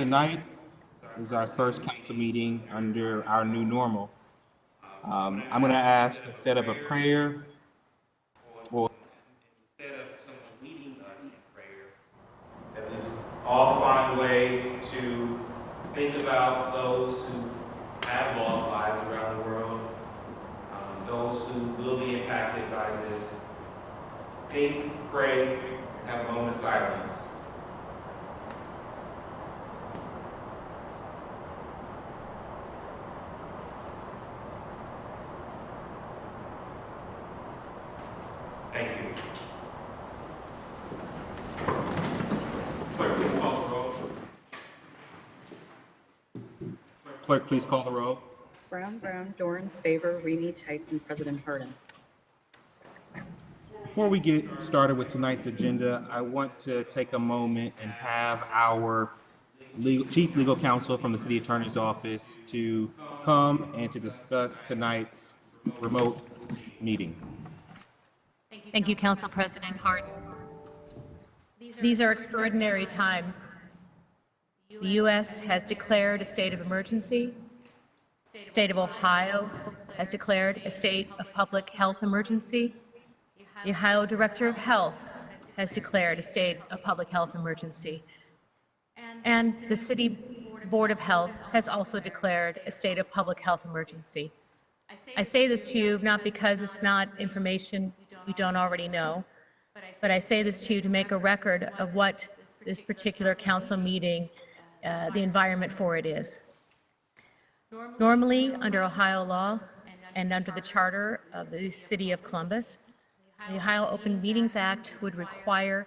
Tonight is our first council meeting under our new normal. I'm going to ask, instead of a prayer or instead of someone leading us in prayer, that we all find ways to think about those who have lost lives around the world, those who will be impacted by this. Think, pray, and have a moment of silence. Thank you. Clerk, please call the roll. Clerk, please call the roll. Brown, Dorans, Favor, Remy, Tyson, President Harden. Before we get started with tonight's agenda, I want to take a moment and have our Chief Legal Counsel from the City Attorney's Office to come and to discuss tonight's remote meeting. Thank you, Council President Harden. These are extraordinary times. The U.S. has declared a state of emergency. The state of Ohio has declared a state of public health emergency. The Ohio Director of Health has declared a state of public health emergency. And the City Board of Health has also declared a state of public health emergency. I say this to you not because it's not information we don't already know, but I say this to you to make a record of what this particular council meeting, the environment for it is. Normally, under Ohio law and under the charter of the City of Columbus, the Ohio Open Meetings Act would require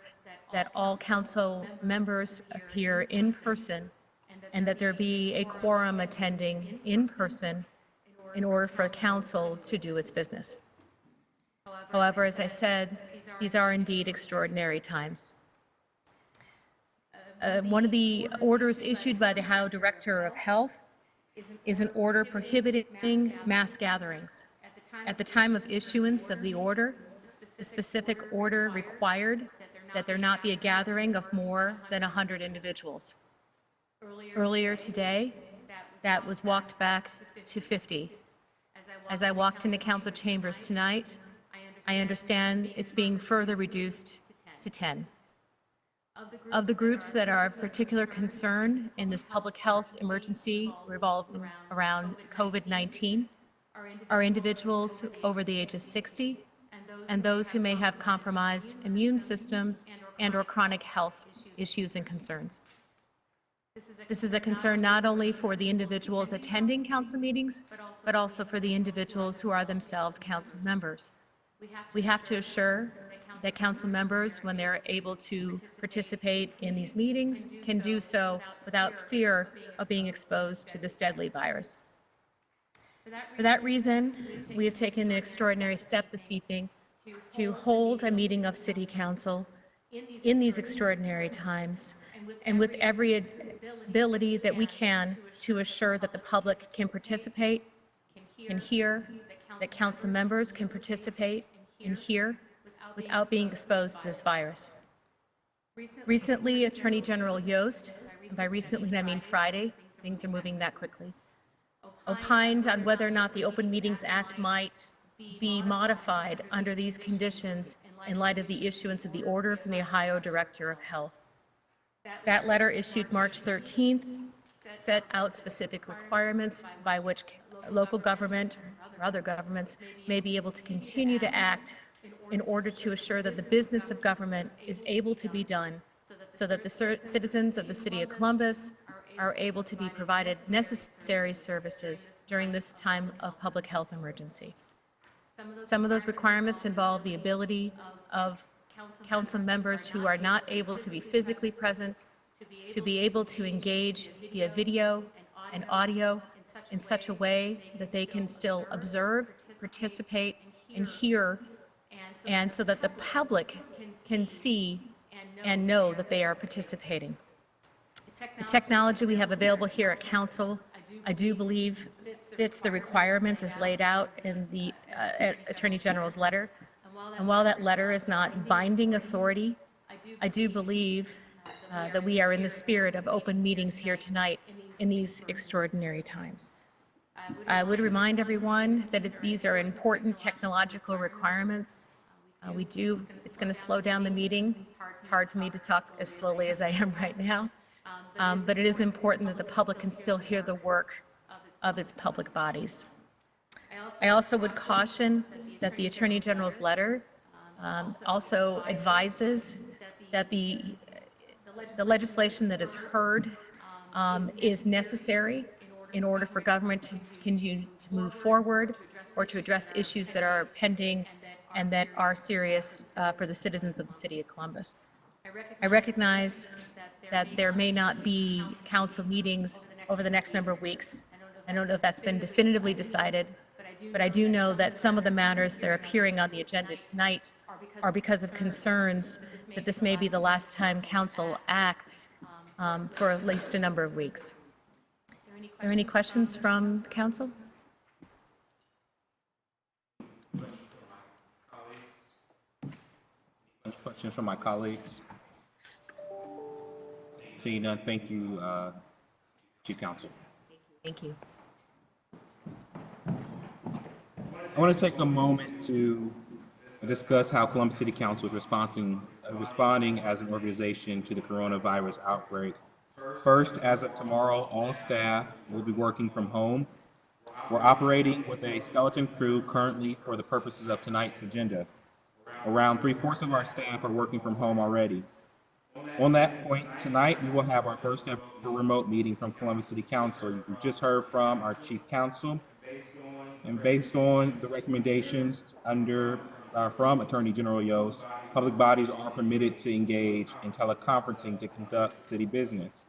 that all council members appear in person and that there be a quorum attending in person in order for council to do its business. However, as I said, these are indeed extraordinary times. One of the orders issued by the Ohio Director of Health is an order prohibiting mass gatherings. At the time of issuance of the order, the specific order required that there not be a gathering of more than 100 individuals. Earlier today, that was walked back to 50. As I walked into council chambers tonight, I understand it's being further reduced to 10. Of the groups that are of particular concern in this public health emergency revolving around COVID-19 are individuals over the age of 60 and those who may have compromised immune systems and/or chronic health issues and concerns. This is a concern not only for the individuals attending council meetings, but also for the individuals who are themselves council members. We have to assure that council members, when they're able to participate in these meetings, can do so without fear of being exposed to this deadly virus. For that reason, we have taken an extraordinary step this evening to hold a meeting of City Council in these extraordinary times and with every ability that we can to assure that the public can participate, can hear, that council members can participate and hear without being exposed to this virus. Recently, Attorney General Yost, and by recently I mean Friday, things are moving that quickly, opined on whether or not the Open Meetings Act might be modified under these conditions in light of the issuance of the order from the Ohio Director of Health. That letter, issued March 13th, set out specific requirements by which local government or other governments may be able to continue to act in order to assure that the business of government is able to be done so that the citizens of the City of Columbus are able to be provided necessary services during this time of public health emergency. Some of those requirements involve the ability of council members who are not able to be physically present to be able to engage via video and audio in such a way that they can still observe, participate, and hear, and so that the public can see and know that they are participating. The technology we have available here at Council, I do believe, fits the requirements as laid out in the Attorney General's letter. And while that letter is not binding authority, I do believe that we are in the spirit of open meetings here tonight in these extraordinary times. I would remind everyone that these are important technological requirements. It's going to slow down the meeting. It's hard for me to talk as slowly as I am right now. But it is important that the public can still hear the work of its public bodies. I also would caution that the Attorney General's letter also advises that the legislation that is heard is necessary in order for government to continue to move forward or to address issues that are pending and that are serious for the citizens of the city of Columbus. I recognize that there may not be council meetings over the next number of weeks. I don't know if that's been definitively decided, but I do know that some of the matters that are appearing on the agenda tonight are because of concerns that this may be the last time council acts for at least a number of weeks. Are there any questions from the council? Questions from my colleagues? Seeing none, thank you, Chief Counsel. Thank you. I want to take a moment to discuss how Columbus City Council is responding as an organization to the coronavirus outbreak. First, as of tomorrow, all staff will be working from home. We're operating with a skeleton crew currently for the purposes of tonight's agenda. Around 3/4 of our staff are working from home already. On that point, tonight we will have our first ever remote meeting from Columbus City Council. You just heard from our Chief Counsel, and based on the recommendations from Attorney General Yost, public bodies are permitted to engage in teleconferencing to conduct city business.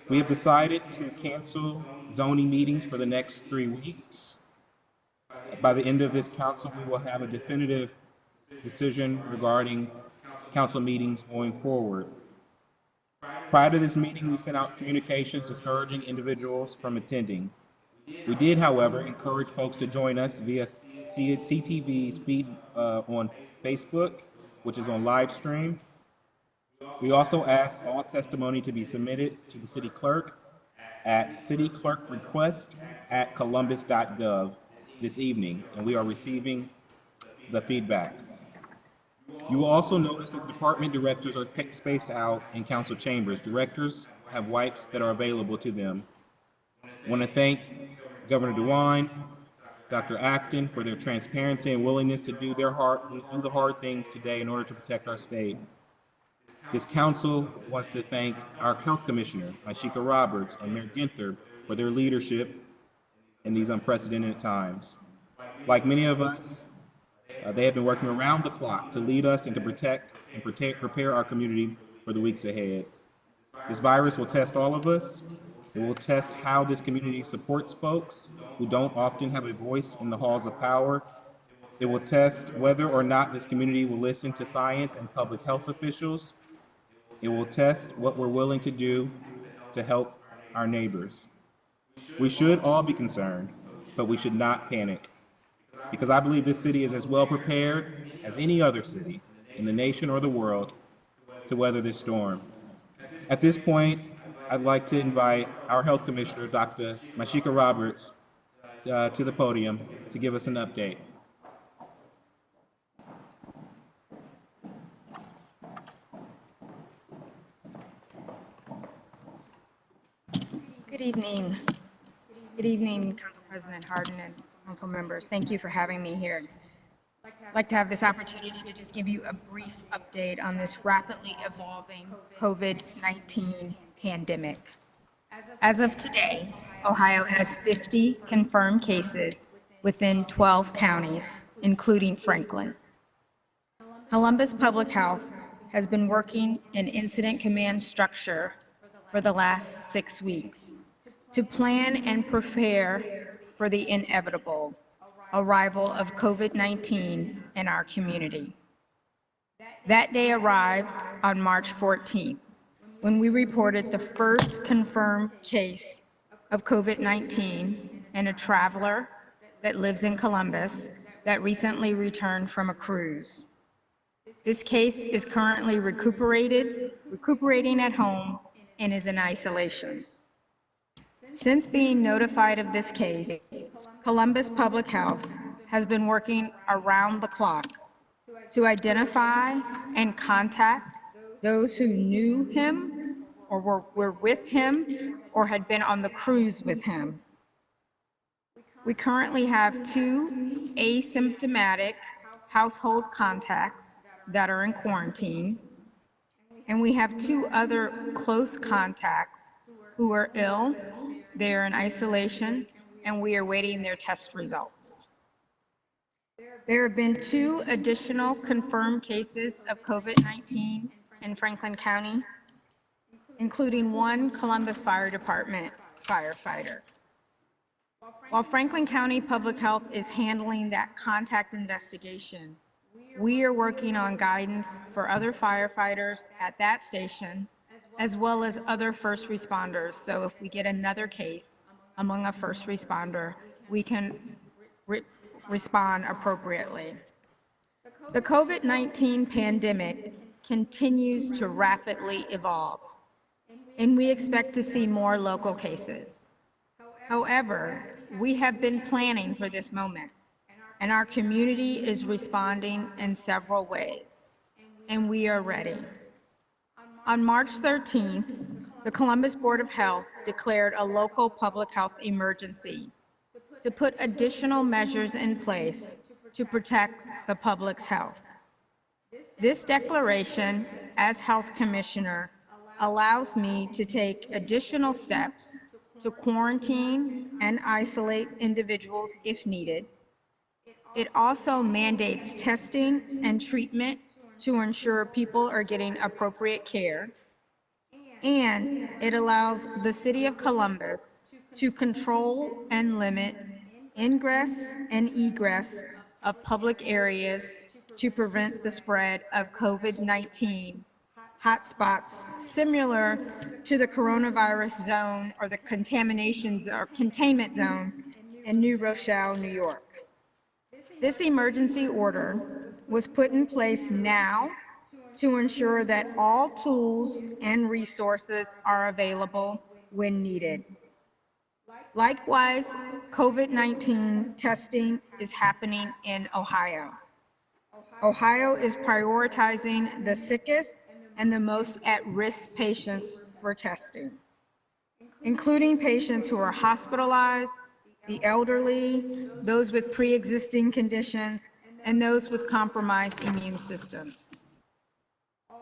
We have decided to cancel zoning meetings for the next 3 weeks. By the end of this council, we will have a definitive decision regarding council meetings going forward. Prior to this meeting, we sent out communications discouraging individuals from attending. We did, however, encourage folks to join us via CTV's feed on Facebook, which is on live stream. We also asked all testimony to be submitted to the city clerk at cityclerkrequest@columbus.gov this evening, and we are receiving the feedback. You will also notice that department directors are spaced out in council chambers. Directors have wipes that are available to them. I want to thank Governor DeWine, Dr. Acton for their transparency and willingness to do the hard things today in order to protect our state. This council wants to thank our health commissioner, Mashika Roberts, and Mayor Ginther for their leadership in these unprecedented times. Like many of us, they have been working around the clock to lead us and to protect and prepare our community for the weeks ahead. This virus will test all of us. It will test how this community supports folks who don't often have a voice in the halls of power. It will test whether or not this community will listen to science and public health officials. It will test what we're willing to do to help our neighbors. We should all be concerned, but we should not panic, because I believe this city is as well prepared as any other city in the nation or the world to weather this storm. At this point, I'd like to invite our health commissioner, Dr. Mashika Roberts, to the podium to give us an update. Good evening. Good evening, Council President Hardin and council members. Thank you for having me here. I'd like to have this opportunity to just give you a brief update on this rapidly evolving COVID-19 pandemic. As of today, Ohio has 50 confirmed cases within 12 counties, including Franklin. Columbus Public Health has been working in incident command structure for the last 6 weeks to plan and prepare for the inevitable arrival of COVID-19 in our community. That day arrived on March 14th, when we reported the first confirmed case of COVID-19 in a traveler that lives in Columbus that recently returned from a cruise. This case is currently recuperating at home and is in isolation. Since being notified of this case, Columbus Public Health has been working around the clock to identify and contact those who knew him or were with him or had been on the cruise with him. We currently have 2 asymptomatic household contacts that are in quarantine, and we have 2 other close contacts who are ill, they are in isolation, and we are waiting their test results. There have been 2 additional confirmed cases of COVID-19 in Franklin County, including 1 Columbus Fire Department firefighter. While Franklin County Public Health is handling that contact investigation, we are working on guidance for other firefighters at that station, as well as other first responders. So if we get another case among a first responder, we can respond appropriately. The COVID-19 pandemic continues to rapidly evolve, and we expect to see more local cases. However, we have been planning for this moment, and our community is responding in several ways, and we are ready. On March 13th, the Columbus Board of Health declared a local public health emergency to put additional measures in place to protect the public's health. This declaration, as Health Commissioner, allows me to take additional steps to quarantine and isolate individuals if needed. It also mandates testing and treatment to ensure people are getting appropriate care. And it allows the City of Columbus to control and limit ingress and egress of public areas to prevent the spread of COVID-19 hotspots similar to the coronavirus zone or the contamination or containment zone in New Rochelle, New York. This emergency order was put in place now to ensure that all tools and resources are available when needed. Likewise, COVID-19 testing is happening in Ohio. Ohio is prioritizing the sickest and the most at-risk patients for testing, including patients who are hospitalized, the elderly, those with pre-existing conditions, and those with compromised immune systems.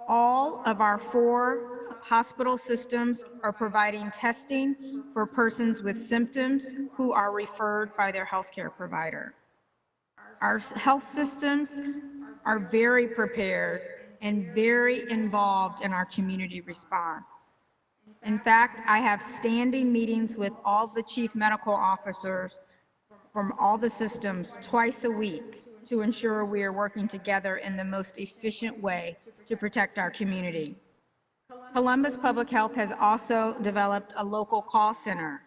All of our 4 hospital systems are providing testing for persons with symptoms who are referred by their healthcare provider. Our health systems are very prepared and very involved in our community response. In fact, I have standing meetings with all the chief medical officers from all the systems twice a week to ensure we are working together in the most efficient way to protect our community. Columbus Public Health has also developed a local call center.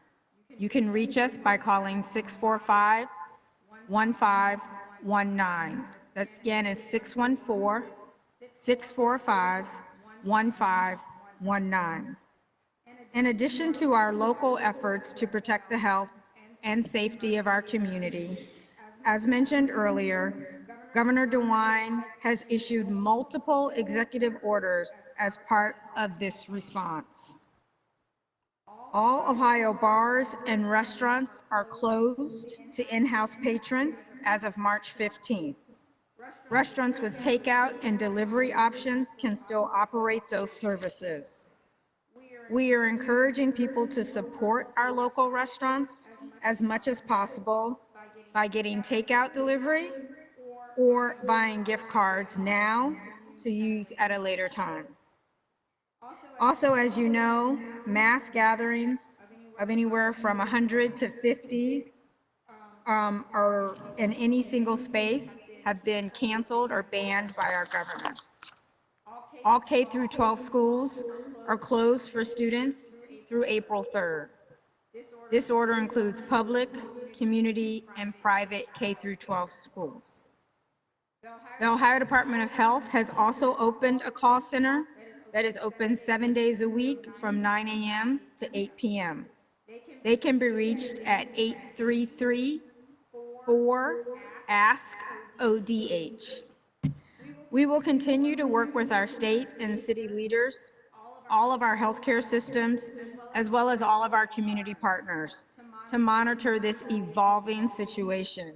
You can reach us by calling 645-1519. That again is 614-645-1519. In addition to our local efforts to protect the health and safety of our community, as mentioned earlier, Governor DeWine has issued multiple executive orders as part of this response. All Ohio bars and restaurants are closed to in-house patrons as of March 15th. Restaurants with takeout and delivery options can still operate those services. We are encouraging people to support our local restaurants as much as possible by getting takeout delivery or buying gift cards now to use at a later time. Also, as you know, mass gatherings of anywhere from 100 to 50 or in any single space have been canceled or banned by our governor. All K through 12 schools are closed for students through April 3rd. This order includes public, community, and private K through 12 schools. The Ohio Department of Health has also opened a call center that is open 7 days a week from 9 a.m. to 8 p.m. They can be reached at 833-4-ASK-ODH. We will continue to work with our state and city leaders, all of our healthcare systems, as well as all of our community partners to monitor this evolving situation.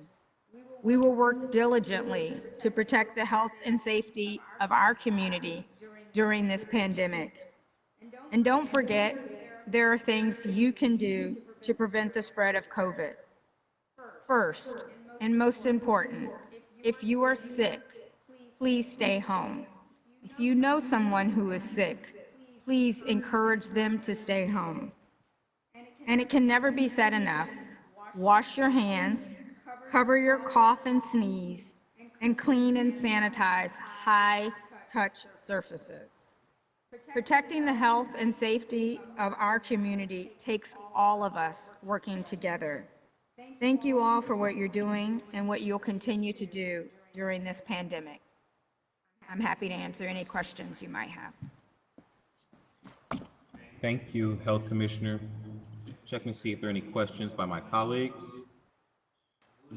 We will work diligently to protect the health and safety of our community during this pandemic. And don't forget, there are things you can do to prevent the spread of COVID. First, and most important, if you are sick, please stay home. If you know someone who is sick, please encourage them to stay home. And it can never be said enough. Wash your hands, cover your cough and sneeze, and clean and sanitize high-touch surfaces. Protecting the health and safety of our community takes all of us working together. Thank you all for what you're doing and what you'll continue to do during this pandemic. I'm happy to answer any questions you might have. Thank you, Health Commissioner. Checking to see if there are any questions by my colleagues.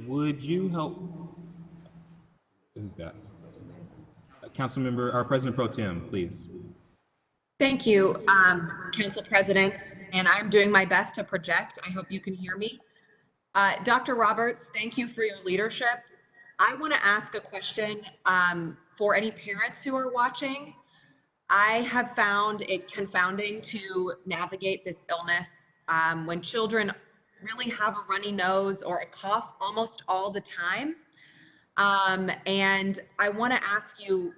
Would you help? Who's that? Councilmember, our President Pro Tem, please. Thank you, Council President, and I'm doing my best to project. I hope you can hear me. Dr. Roberts, thank you for your leadership. I want to ask a question for any parents who are watching. I have found it confounding to navigate this illness when children really have a runny nose or a cough almost all the time. And I want to ask you,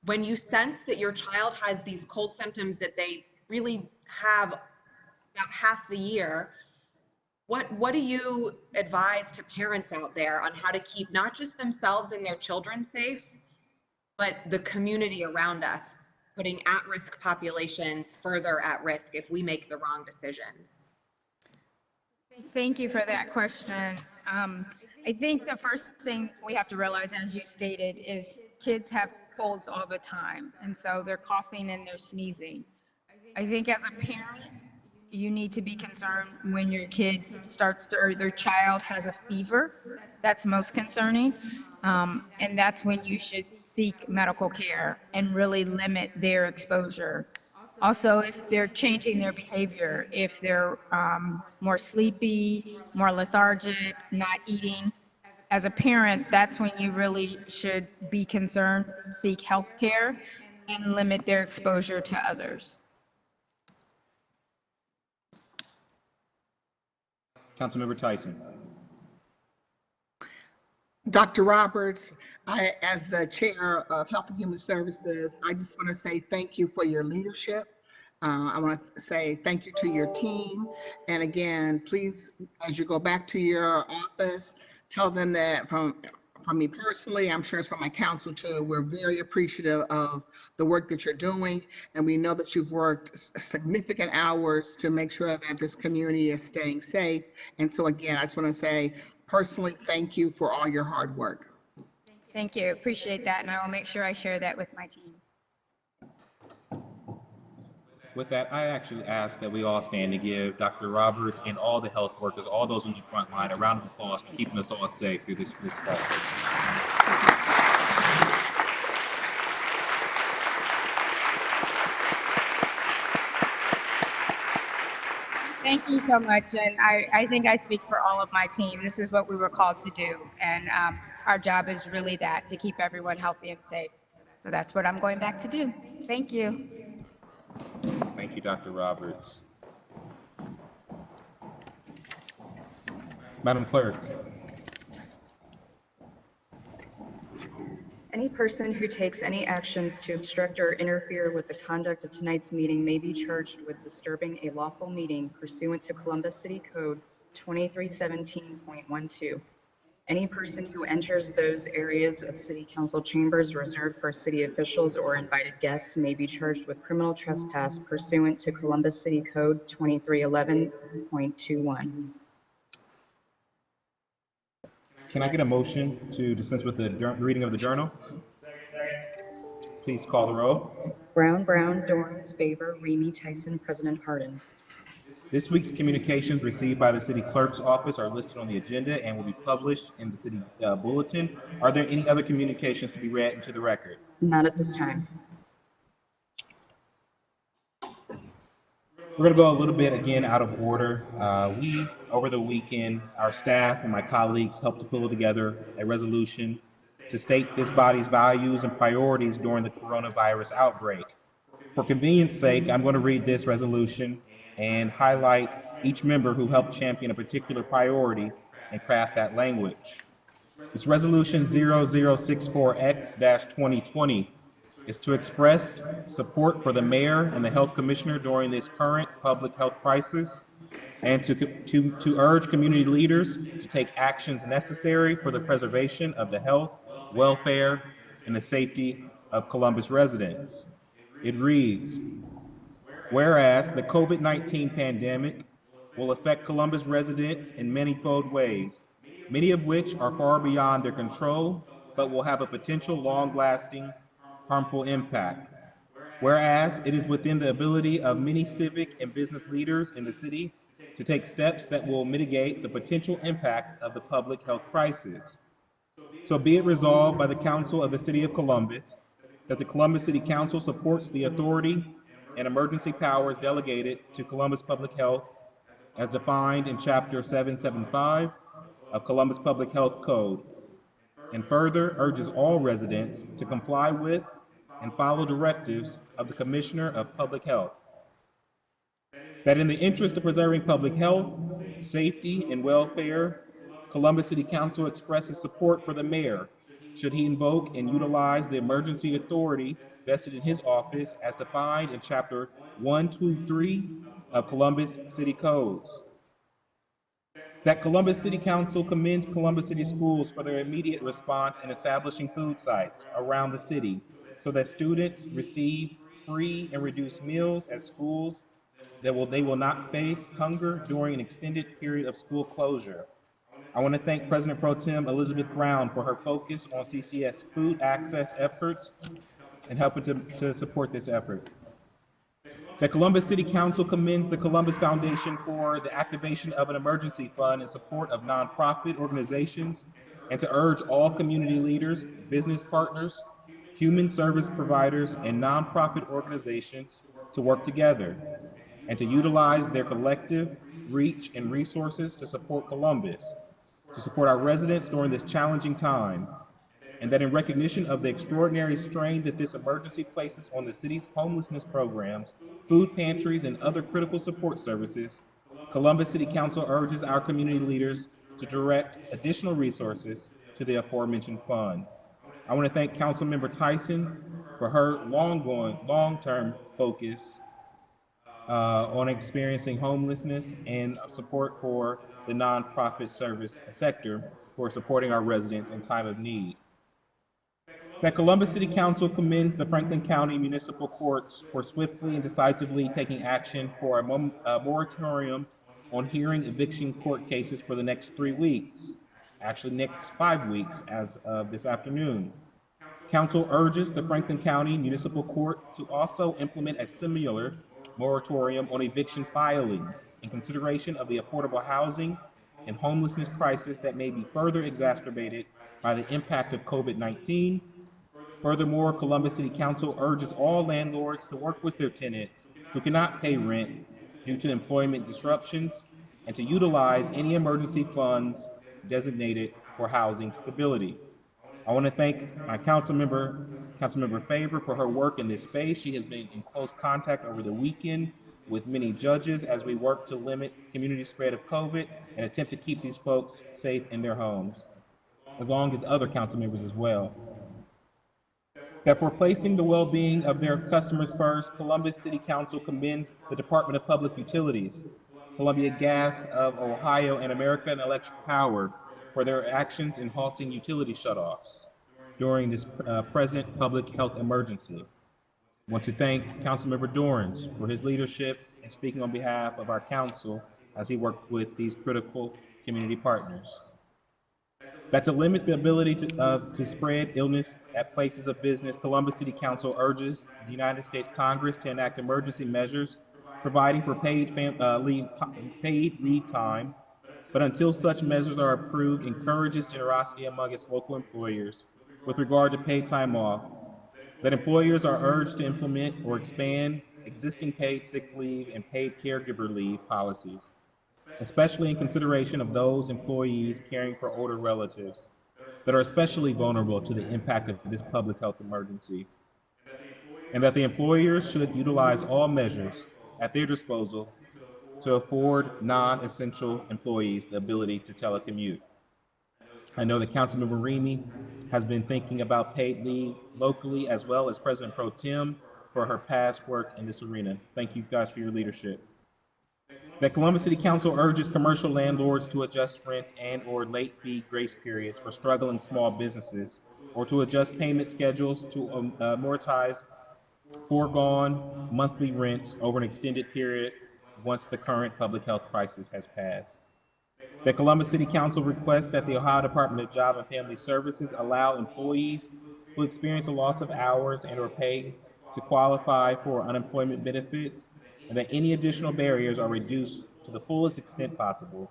when you sense that your child has these cold symptoms that they really have about half the year, what do you advise to parents out there on how to keep not just themselves and their children safe, but the community around us, putting at-risk populations further at risk if we make the wrong decisions? Thank you for that question. I think the first thing we have to realize, as you stated, is kids have colds all the time, and so they're coughing and they're sneezing. I think as a parent, you need to be concerned when your kid starts to, or their child has a fever. That's most concerning. And that's when you should seek medical care and really limit their exposure. Also, if they're changing their behavior, if they're more sleepy, more lethargic, not eating, as a parent, that's when you really should be concerned, seek health care, and limit their exposure to others. Councilmember Tyson. Dr. Roberts, as the Chair of Health and Human Services, I just want to say thank you for your leadership. I want to say thank you to your team. And again, please, as you go back to your office, tell them that from me personally, I'm sure it's from my council too, we're very appreciative of the work that you're doing. And we know that you've worked significant hours to make sure that this community is staying safe. And so again, I just want to say personally, thank you for all your hard work. Thank you, appreciate that, and I will make sure I share that with my team. With that, I actually ask that we all stand to give Dr. Roberts and all the health workers, all those on the front line, a round of applause for keeping us all safe through this process. Thank you so much, and I think I speak for all of my team. This is what we were called to do, and our job is really that, to keep everyone healthy and safe. So that's what I'm going back to do. Thank you. Thank you, Dr. Roberts. Madam Clerk. Any person who takes any actions to obstruct or interfere with the conduct of tonight's meeting may be charged with disturbing a lawful meeting pursuant to Columbus City Code 2317.12. Any person who enters those areas of city council chambers reserved for city officials or invited guests may be charged with criminal trespass pursuant to Columbus City Code 2311.21. Can I get a motion to dispense with the reading of the journal? Please call the roll. Brown, Dorans, Favor, Remy, Tyson, President Harden. This week's communications received by the city clerk's office are listed on the agenda and will be published in the city bulletin. Are there any other communications to be read into the record? Not at this time. We're going to go a little bit again out of order. Over the weekend, our staff and my colleagues helped to pull together a resolution to state this body's values and priorities during the coronavirus outbreak. For convenience sake, I'm going to read this resolution and highlight each member who helped champion a particular priority and craft that language. This resolution 0064X-2020 is to express support for the mayor and the health commissioner during this current public health crisis, and to urge community leaders to take actions necessary for the preservation of the health, welfare, and the safety of Columbus residents. It reads, whereas the COVID-19 pandemic will affect Columbus residents in manifold ways, many of which are far beyond their control, but will have a potential long-lasting harmful impact. Whereas it is within the ability of many civic and business leaders in the city to take steps that will mitigate the potential impact of the public health crisis. So be it resolved by the Council of the City of Columbus that the Columbus City Council supports the authority and emergency powers delegated to Columbus Public Health as defined in Chapter 775 of Columbus Public Health Code, and further urges all residents to comply with and follow directives of the Commissioner of Public Health. That in the interest of preserving public health, safety, and welfare, Columbus City Council expresses support for the mayor should he invoke and utilize the emergency authority vested in his office as defined in Chapter 123 of Columbus City Codes. That Columbus City Council commends Columbus City Schools for their immediate response in establishing food sites around the city so that students receive free and reduced meals at schools they will not face hunger during an extended period of school closure. I want to thank President Pro Tem Elizabeth Brown for her focus on CCS food access efforts and helping to support this effort. The Columbus City Council commends the Columbus Foundation for the activation of an emergency fund in support of nonprofit organizations and to urge all community leaders, business partners, human service providers, and nonprofit organizations to work together and to utilize their collective reach and resources to support Columbus, to support our residents during this challenging time, and that in recognition of the extraordinary strain that this emergency places on the city's homelessness programs, food pantries, and other critical support services, Columbus City Council urges our community leaders to direct additional resources to the aforementioned fund. I want to thank Councilmember Tyson for her long-term focus on experiencing homelessness and support for the nonprofit service sector for supporting our residents in time of need. That Columbus City Council commends the Franklin County Municipal Courts for swiftly and decisively taking action for a moratorium on hearing eviction court cases for the next 3 weeks, actually next 5 weeks as of this afternoon. Council urges the Franklin County Municipal Court to also implement a similar moratorium on eviction filings in consideration of the affordable housing and homelessness crisis that may be further exacerbated by the impact of COVID-19. Furthermore, Columbus City Council urges all landlords to work with their tenants who cannot pay rent due to employment disruptions and to utilize any emergency funds designated for housing stability. I want to thank my Councilmember Favor, for her work in this space. She has been in close contact over the weekend with many judges as we work to limit community spread of COVID and attempt to keep these folks safe in their homes, along as other council members as well. That for placing the well-being of their customers first, Columbus City Council commends the Department of Public Utilities, Columbia Gas of Ohio, and American Electric Power for their actions in halting utility shutoffs during this present public health emergency. I want to thank Councilmember Dorans for his leadership and speaking on behalf of our council as he worked with these critical community partners. That to limit the ability to spread illness at places of business, Columbus City Council urges the United States Congress to enact emergency measures providing for paid leave time, but until such measures are approved, encourages generosity among its local employers with regard to paid time off. That employers are urged to implement or expand existing paid sick leave and paid caregiver leave policies, especially in consideration of those employees caring for older relatives that are especially vulnerable to the impact of this public health emergency, and that the employers should utilize all measures at their disposal to afford non-essential employees the ability to telecommute. I know that Councilmember Remy has been thinking about paid leave locally as well as President Pro Tem for her past work in this arena. Thank you guys for your leadership. That Columbus City Council urges commercial landlords to adjust rents and/or late fee grace periods for struggling small businesses, or to adjust payment schedules to amortize foregone monthly rents over an extended period once the current public health crisis has passed. The Columbus City Council requests that the Ohio Department of Job and Family Services allow employees who experience a loss of hours and/or pay to qualify for unemployment benefits, and that any additional barriers are reduced to the fullest extent possible,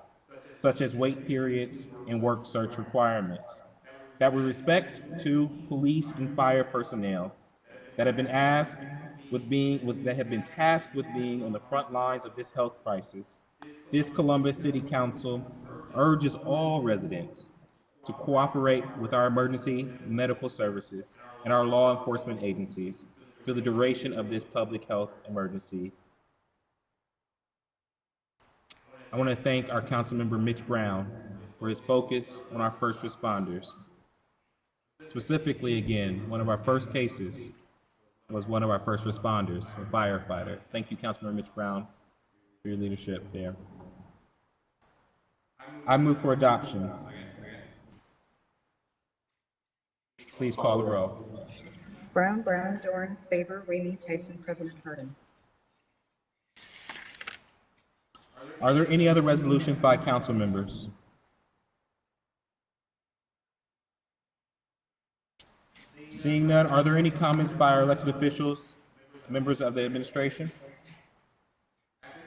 such as wait periods and work search requirements. That with respect to police and fire personnel that have been that have been tasked with being on the front lines of this health crisis, this Columbus City Council urges all residents to cooperate with our emergency medical services and our law enforcement agencies through the duration of this public health emergency. I want to thank our Councilmember Mitch Brown for his focus on our first responders. Specifically, again, one of our first cases was one of our first responders, a firefighter. Thank you, Councilmember Mitch Brown, for your leadership there. I move for adoption. Please call the roll. Brown, Dorans, favor, Remy, Tyson, President Harden. Are there any other resolutions by council members? Seeing none, are there any comments by our elected officials, members of the administration?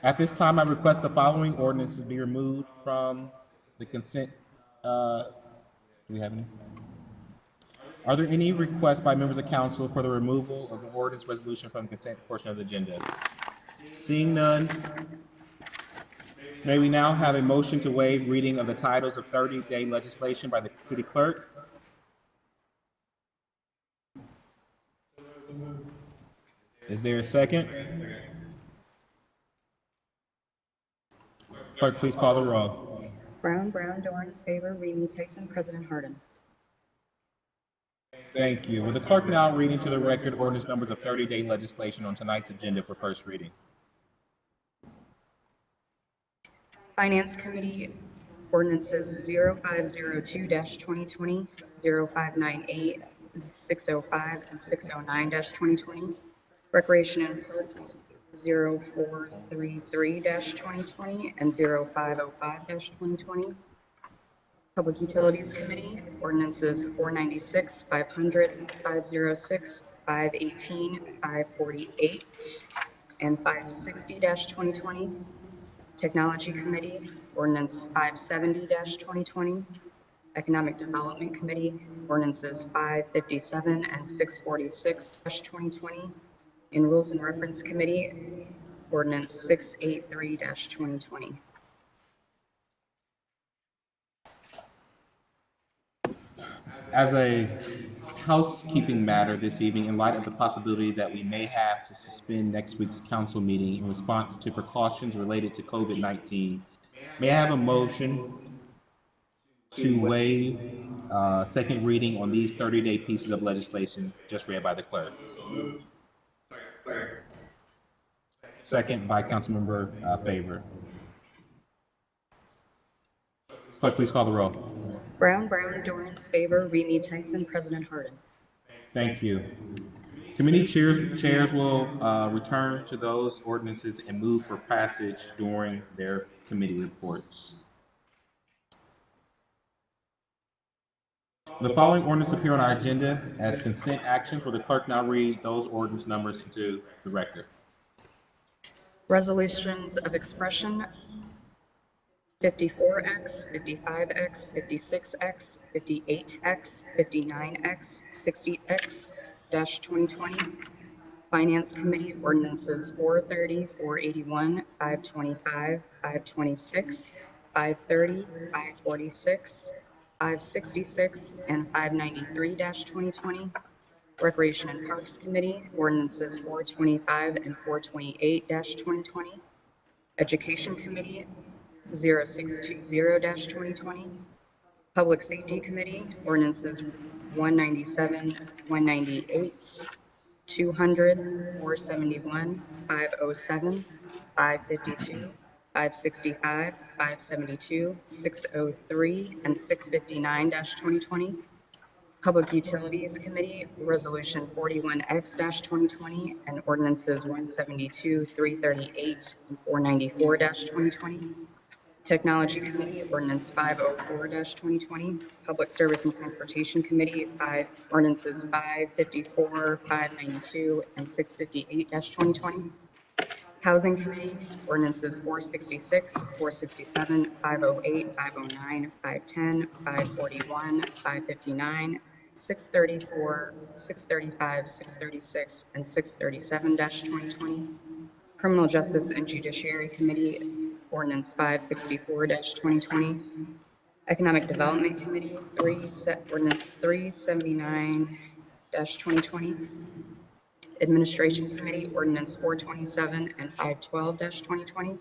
At this time, I request the following ordinances be removed from the consent. Do we have any? Are there any requests by members of council for the removal of the ordinance resolution from the consent portion of the agenda? Seeing none, may we now have a motion to waive reading of the titles of 30-day legislation by the city clerk? Is there a second? Clerk, please call the roll. Brown, Dorans, favor, Remy, Tyson, President Harden. Thank you. Will the clerk now read into the record ordinance numbers of 30-day legislation on tonight's agenda for first reading? Finance Committee ordinances 0502-2020, 0598, 605, and 609-2020. Recreation and Parks 0433-2020 and 0505-2020. Public Utilities Committee ordinances 496, 500, 506, 518, 548, and 560-2020. Technology Committee, ordinance 570-2020. Economic Development Committee, ordinances 557 and 646-2020. And Rules and Reference Committee, ordinance 683-2020. As a housekeeping matter this evening, in light of the possibility that we may have to suspend next week's council meeting in response to precautions related to COVID-19, may I have a motion to waive second reading on these 30-day pieces of legislation just read by the clerk? Second by Councilmember Favor. Clerk, please call the roll. Brown, Dorans, favor, Remy, Tyson, President Harden. Thank you. Committee chairs will return to those ordinances and move for passage during their committee reports. The following ordinance appear on our agenda as consent actions. Will the clerk now read those ordinance numbers into the record? Resolutions of expression 54X, 55X, 56X, 58X, 59X, 60X-2020. Finance Committee ordinances 430, 481, 525, 526, 530, 546, 566, and 593-2020. Recreation and Parks Committee ordinances 425 and 428-2020. Education Committee 0620-2020. Public Safety Committee ordinances 197, 198, 200, 471, 507, 552, 565, 572, 603, and 659-2020. Public Utilities Committee, Resolution 41X-2020, and ordinances 172, 338, and 494-2020. Technology Committee, Ordinance 504-2020. Public Service and Transportation Committee, ordinances 554, 592, and 658-2020. Housing Committee, ordinances 466, 467, 508, 509, 510, 541, 559, 634, 635, 636, and 637-2020. Criminal Justice and Judiciary Committee, ordinance 564-2020. Economic Development Committee, ordinance 379-2020. Administration Committee, ordinance 427 and 512-2020.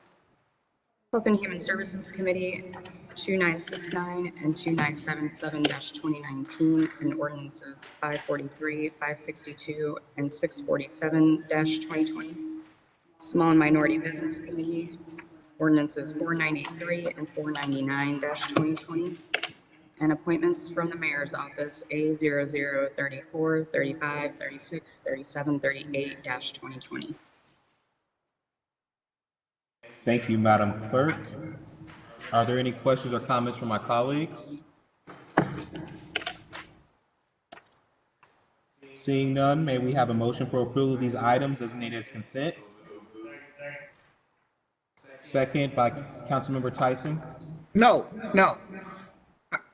Health and Human Services Committee, 2969 and 2977-2019, and ordinances 543, 562, and 647-2020. Small and Minority Business Committee, ordinances 493 and 499-2020. And appointments from the Mayor's Office, A00 34, 35, 36, 37, 38-2020. Thank you, Madam Clerk. Are there any questions or comments from my colleagues? Seeing none, may we have a motion for approval of these items designated as consent? Second by Councilmember Tyson. No.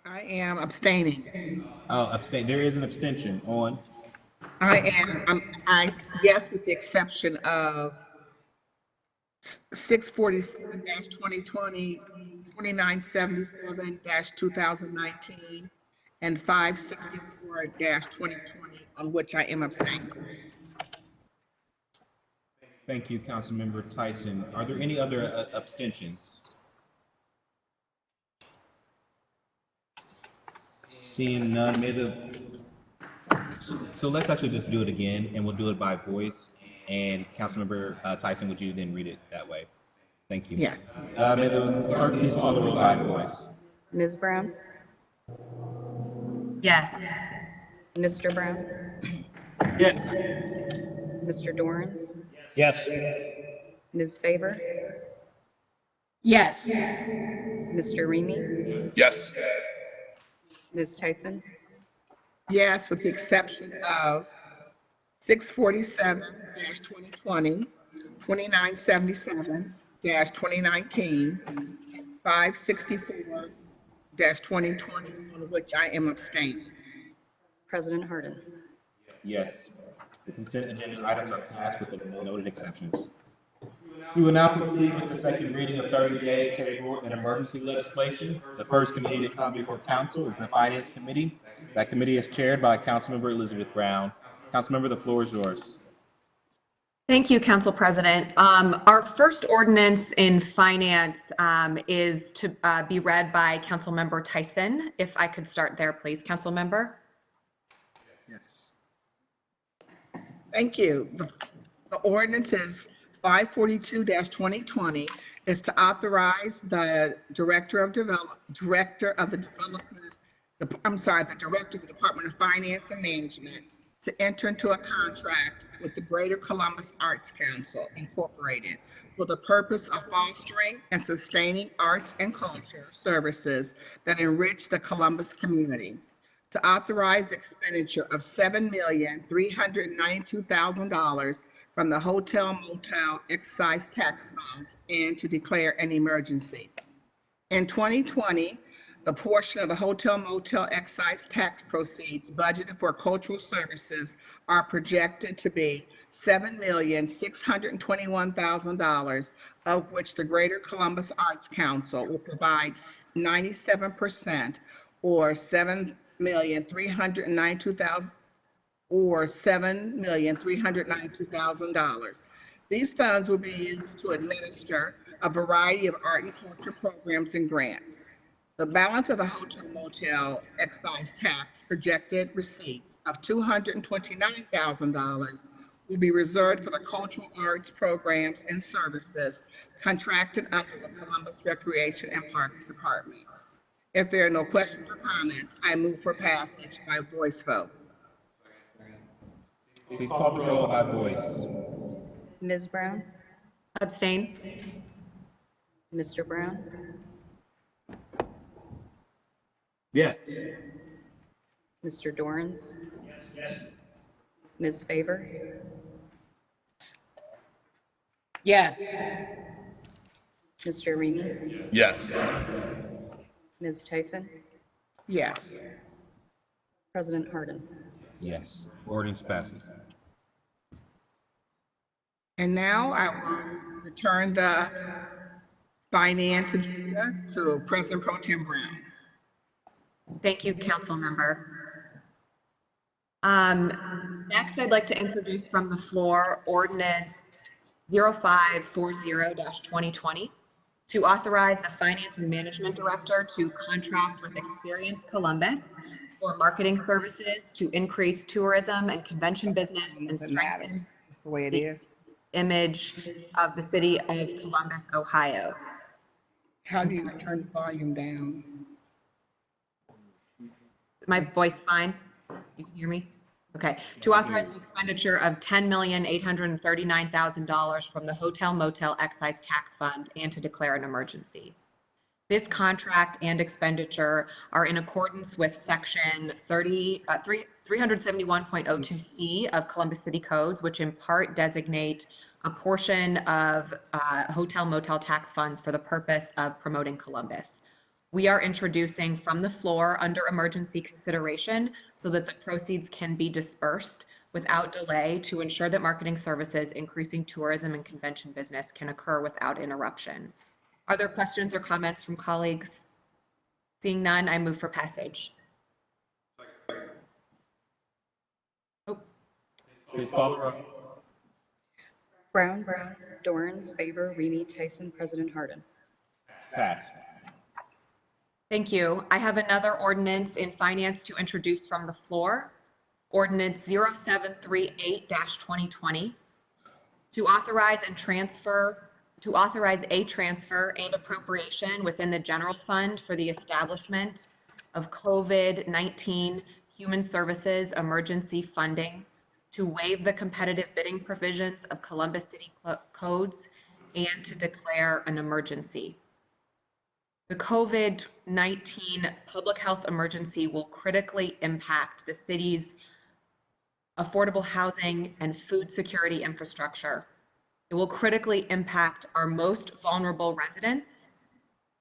I am abstaining. Abstain. There is an abstention on. Yes, with the exception of 647-2020, 2977-2019, and 564-2020, on which I am abstaining. Thank you, Councilmember Tyson. Are there any other abstentions? Seeing none, so let's actually just do it again, and we'll do it by voice. And Councilmember Tyson, would you then read it that way? Thank you. Yes. May the clerk please call the roll by voice. Ms. Brown? Yes. Mr. Brown? Yes. Mr. Dorrance? Yes. Ms. Favor? Yes. Mr. Remy? Yes. Ms. Tyson? Yes, with the exception of 647-2020, 2977-2019, 564-2020, on which I am abstaining. President Harden? Yes. The consent agenda items are passed with the noted exceptions. We will now proceed with the second reading of 30-day table and emergency legislation. The first committee to come before council is the Finance Committee. That committee is chaired by Councilmember Elizabeth Brown. Councilmember, the floor is yours. Thank you, Council President. Our first ordinance in finance is to be read by Councilmember Tyson. If I could start there, please, Councilmember. Yes. Thank you. The ordinance is 542-2020 is to authorize the Director of the Department of Finance and Management to enter into a contract with the Greater Columbus Arts Council, Incorporated, for the purpose of fostering and sustaining arts and culture services that enrich the Columbus community. to authorize expenditure of $7,392,000 from the Hotel Motel Excise Tax Fund and to declare an emergency. In 2020, the portion of the hotel motel excise tax proceeds budgeted for cultural services are projected to be $7,621,000, of which the Greater Columbus Arts Council will provide 97%, or $7,392,000. These funds will be used to administer a variety of art and culture programs and grants. The balance of the hotel motel excise tax projected receipts of $229,000 will be reserved for the cultural arts programs and services contracted under the Columbus Recreation and Parks Department. If there are no questions or comments, I move for passage by voice vote. Please call the roll by voice. Ms. Brown? Abstain? Mr. Brown? Yes. Mr. Dorans? Ms. Favor? Yes. Mr. Remy? Yes. Ms. Tyson? Yes. President Harden? Yes. Ordinance passes. And now I will return the finance agenda to President Pro Tem Brown. Thank you, council member. Next, I'd like to introduce from the floor ordinance 0540-2020 to authorize the finance and management director to contract with Experience Columbus for marketing services to increase tourism and convention business and strengthen Just the way it is. image of the city of Columbus, Ohio. How do you turn the volume down? My voice fine? You can hear me? Okay. To authorize the expenditure of $10,839,000 from the Hotel Motel Excise Tax Fund and to declare an emergency. This contract and expenditure are in accordance with section 371.02C of Columbus City Codes, which in part designate a portion of hotel motel tax funds for the purpose of promoting Columbus. We are introducing from the floor under emergency consideration so that the proceeds can be dispersed without delay to ensure that marketing services increasing tourism and convention business can occur without interruption. Are there questions or comments from colleagues? Seeing none, I move for passage. Please call the roll. Brown, Dorans, Favor, Remy, Tyson, President Harden. Passed. Thank you. I have another ordinance in finance to introduce from the floor. Ordinance 0738-2020 to authorize a transfer and appropriation within the general fund for the establishment of COVID-19 human services emergency funding to waive the competitive bidding provisions of Columbus City Codes and to declare an emergency. The COVID-19 public health emergency will critically impact the city's affordable housing and food security infrastructure. It will critically impact our most vulnerable residents,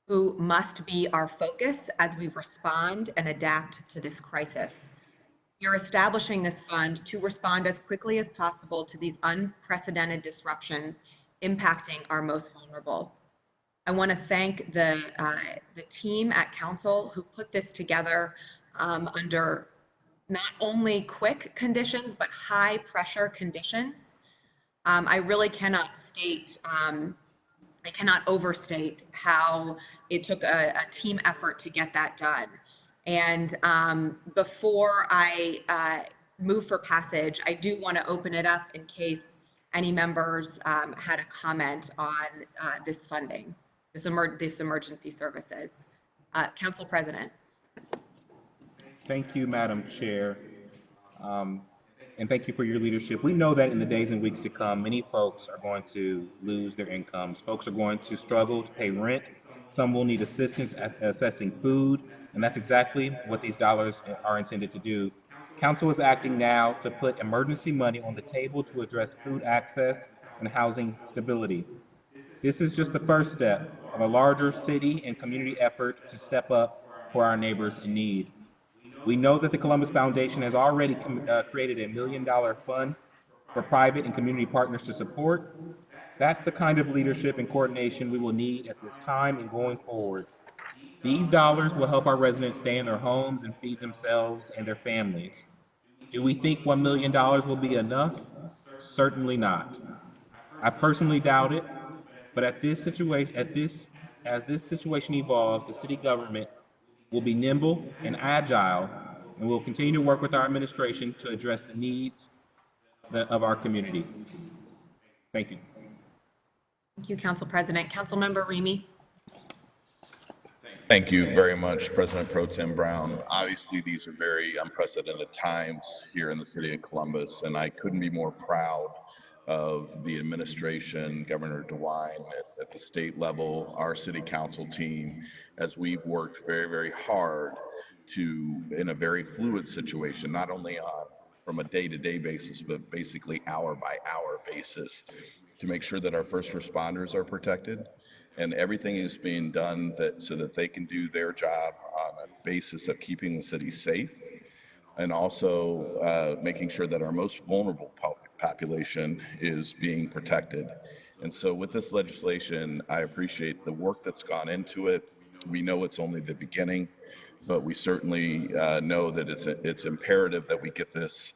who must be our focus as we respond and adapt to this crisis. You're establishing this fund to respond as quickly as possible to these unprecedented disruptions impacting our most vulnerable. I want to thank the team at council who put this together under not only quick conditions, but high pressure conditions. I really cannot overstate how it took a team effort to get that done. And before I move for passage, I do want to open it up in case any members had a comment on this funding, this emergency services. Council President. Thank you, Madam Chair. And thank you for your leadership. We know that in the days and weeks to come, many folks are going to lose their incomes. Folks are going to struggle to pay rent. Some will need assistance at assessing food, and that's exactly what these dollars are intended to do. Council is acting now to put emergency money on the table to address food access and housing stability. This is just the first step of a larger city and community effort to step up for our neighbors in need. We know that the Columbus Foundation has already created a $1 million fund for private and community partners to support. That's the kind of leadership and coordination we will need at this time and going forward. These dollars will help our residents stay in their homes and feed themselves and their families. Do we think $1 million will be enough? Certainly not. I personally doubt it, but as this situation evolves, the city government will be nimble and agile, and will continue to work with our administration to address the needs of our community. Thank you. Thank you, Council President. Councilmember Remy. Thank you very much, President Pro Tem Brown. Obviously, these are very unprecedented times here in the city of Columbus, and I couldn't be more proud of the administration, Governor DeWine at the state level, our city council team, as we've worked very, very hard to, in a very fluid situation, not only on from a day-to-day basis, but basically hour-by-hour basis, to make sure that our first responders are protected and everything is being done so that they can do their job on a basis of keeping the city safe, and also making sure that our most vulnerable population is being protected. And so with this legislation, I appreciate the work that's gone into it. We know it's only the beginning, but we certainly know that it's imperative that we get this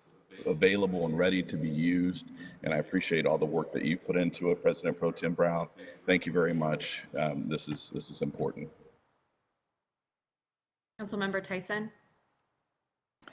available and ready to be used. And I appreciate all the work that you put into it, President Pro Tem Brown. Thank you very much. This is important. Councilmember Tyson.